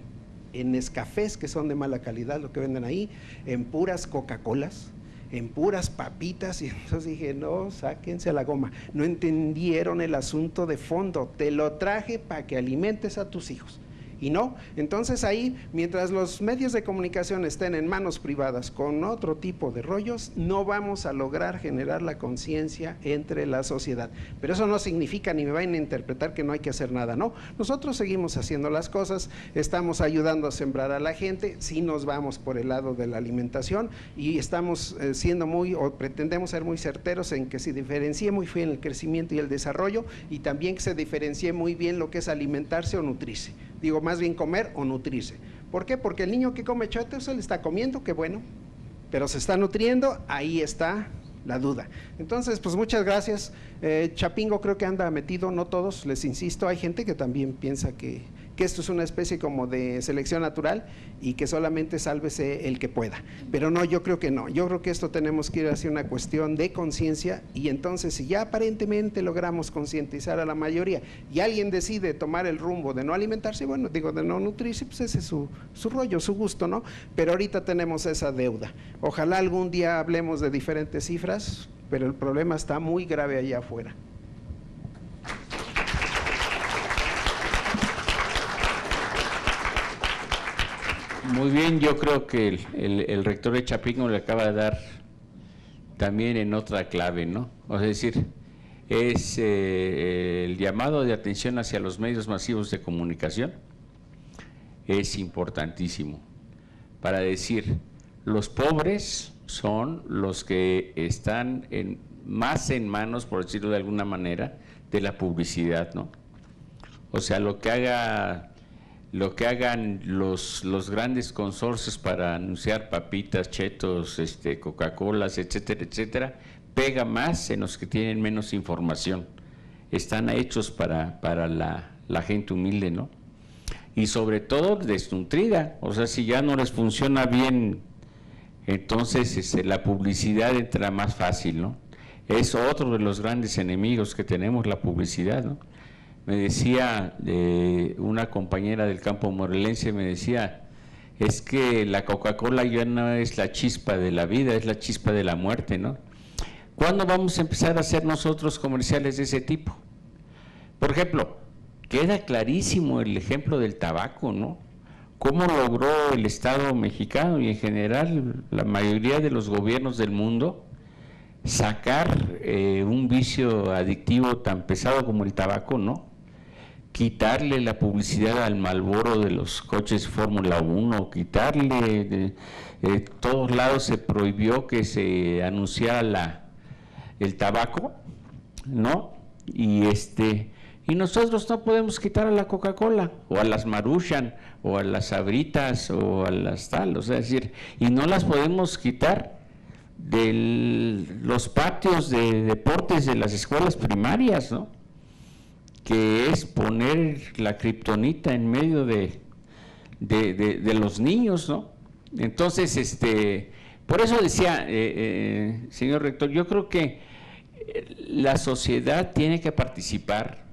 en Nescafés que son de mala calidad, lo que venden ahí, en puras Coca-Colas, en puras papitas, y entonces dije, no, sáquense a la goma. No entendieron el asunto de fondo, te lo traje para que alimentes a tus hijos. Y no, entonces ahí, mientras los medios de comunicación estén en manos privadas con otro tipo de rollos, no vamos a lograr generar la conciencia entre la sociedad. Pero eso no significa, ni me vayan a interpretar, que no hay que hacer nada, no. Nosotros seguimos haciendo las cosas, estamos ayudando a sembrar a la gente, sí nos vamos por el lado de la alimentación, y estamos siendo pretendemos ser muy certeros en que se diferencie muy bien el crecimiento y el desarrollo, y también que se diferencie muy bien lo que es alimentarse o nutrirse. Digo, más bien comer o nutrirse. ¿Por qué? Porque el niño que come chetos se le está comiendo, qué bueno, pero se está nutriendo, ahí está la duda. Entonces, pues muchas gracias. Chapingo creo que anda metido, no todos, les insisto, hay gente que también piensa que esto es una especie como de selección natural y que solamente sálvese el que pueda, pero no, yo creo que no, yo creo que esto tenemos que ir hacia una cuestión de conciencia, y entonces si ya aparentemente logramos concientizar a la mayoría y alguien decide tomar el rumbo de no alimentarse, bueno, digo, de no nutrirse, pues ese es su rollo, su gusto, ¿no? Pero ahorita tenemos esa deuda. Ojalá algún día hablemos de diferentes cifras, pero el problema está muy grave allá afuera. Muy bien, yo creo que el rector de Chapingo le acaba de dar también en otra clave, ¿no? Es decir, es el llamado de atención hacia los medios masivos de comunicación, es importantísimo para decir los pobres son los que están más en manos, por decirlo de alguna manera, de la publicidad, ¿no? O sea, lo que hagan los grandes consorcios para anunciar papitas, chetos, Coca-Colas, etcétera, etcétera, pega más en los que tienen menos información. Están hechos para la gente humilde, ¿no? Y sobre todo desnutrida. O sea, si ya no les funciona bien, entonces la publicidad entra más fácil, ¿no? Es otro de los grandes enemigos que tenemos, la publicidad, ¿no? Me decía una compañera del campo morelense, me decía, es que la Coca-Cola ya no es la chispa de la vida, es la chispa de la muerte, ¿no? ¿Cuándo vamos a empezar a hacer nosotros comerciales de ese tipo? Por ejemplo, queda clarísimo el ejemplo del tabaco, ¿no? ¿Cómo logró el Estado mexicano y en general la mayoría de los gobiernos del mundo sacar un vicio adictivo tan pesado como el tabaco, ¿no? Quitarle la publicidad al Marlboro de los coches Fórmula 1, quitarle, de todos lados se prohibió que se anunciara el tabaco, ¿no? Y nosotros no podemos quitar a la Coca-Cola, o a las Maruchan, o a las Sabritas, o a las tal, o sea, es decir, y no las podemos quitar de los patios de deportes de las escuelas primarias, ¿no? Que es poner la kriptonita en medio de los niños, ¿no? Entonces, por eso decía, señor rector, yo creo que la sociedad tiene que participar.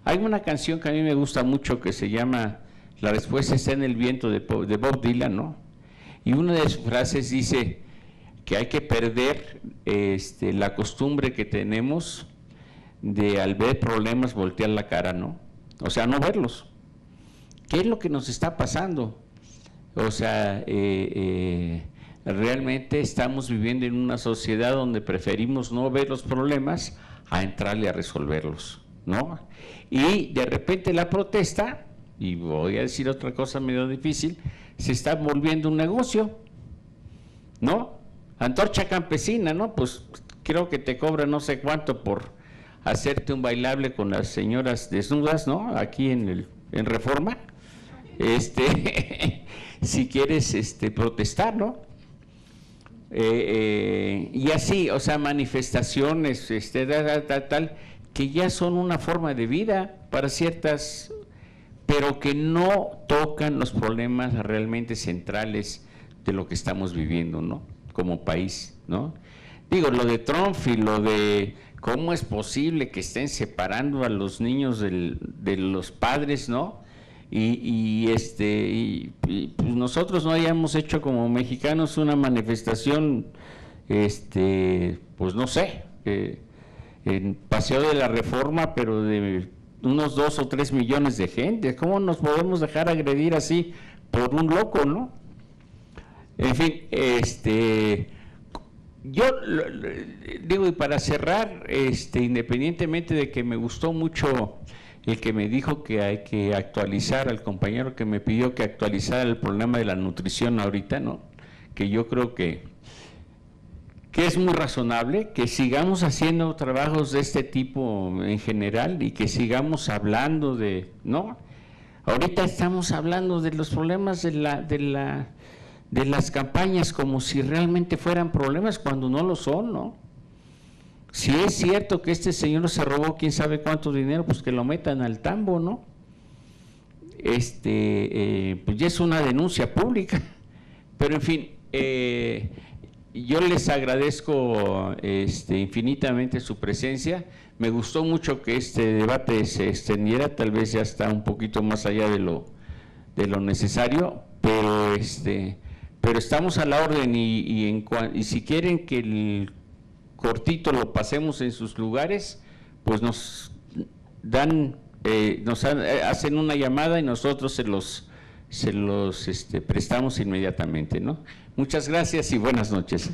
Hay una canción que a mí me gusta mucho que se llama La respuesta está en el viento, de Bob Dylan, ¿no? Y una de sus frases dice que hay que perder la costumbre que tenemos de al ver problemas voltear la cara, ¿no? O sea, no verlos. ¿Qué es lo que nos está pasando? O sea, realmente estamos viviendo en una sociedad donde preferimos no ver los problemas a entrarle a resolverlos, ¿no? Y de repente la protesta, y voy a decir otra cosa medio difícil, se está volviendo un negocio, ¿no? Antorcha campesina, ¿no? Pues creo que te cobran no sé cuánto por hacerte un bailable con las señoras desnudas, ¿no? Aquí en Reforma, si quieres protestar, ¿no? Y así, o sea, manifestaciones, tal, que ya son una forma de vida para ciertas, pero que no tocan los problemas realmente centrales de lo que estamos viviendo, ¿no? Como país, ¿no? Digo, lo de Trump y lo de cómo es posible que estén separando a los niños de los padres, ¿no? Y pues nosotros no hayamos hecho como mexicanos una manifestación, pues no sé, en Paseo de la Reforma, pero de unos 2 o 3 millones de gente. ¿Cómo nos podemos dejar agredir así por un loco, no? En fin, yo digo, y para cerrar, independientemente de que me gustó mucho el que me dijo que hay que actualizar, al compañero que me pidió que actualizara el problema de la nutrición ahorita, ¿no? Que yo creo que es muy razonable, que sigamos haciendo trabajos de este tipo en general y que sigamos hablando de, ¿no? Ahorita estamos hablando de los problemas de las campañas como si realmente fueran problemas cuando no lo son, ¿no? Si es cierto que este señor se robó quién sabe cuánto dinero, pues que lo metan al tambo, ¿no? Pues ya es una denuncia pública, pero en fin, yo les agradezco infinitamente su presencia. Me gustó mucho que este debate se extendiera, tal vez ya está un poquito más allá de lo necesario, pero estamos a la orden y si quieren que el cortito lo pasemos en sus lugares, pues nos hacen una llamada y nosotros se los prestamos inmediatamente, ¿no? Muchas gracias y buenas noches.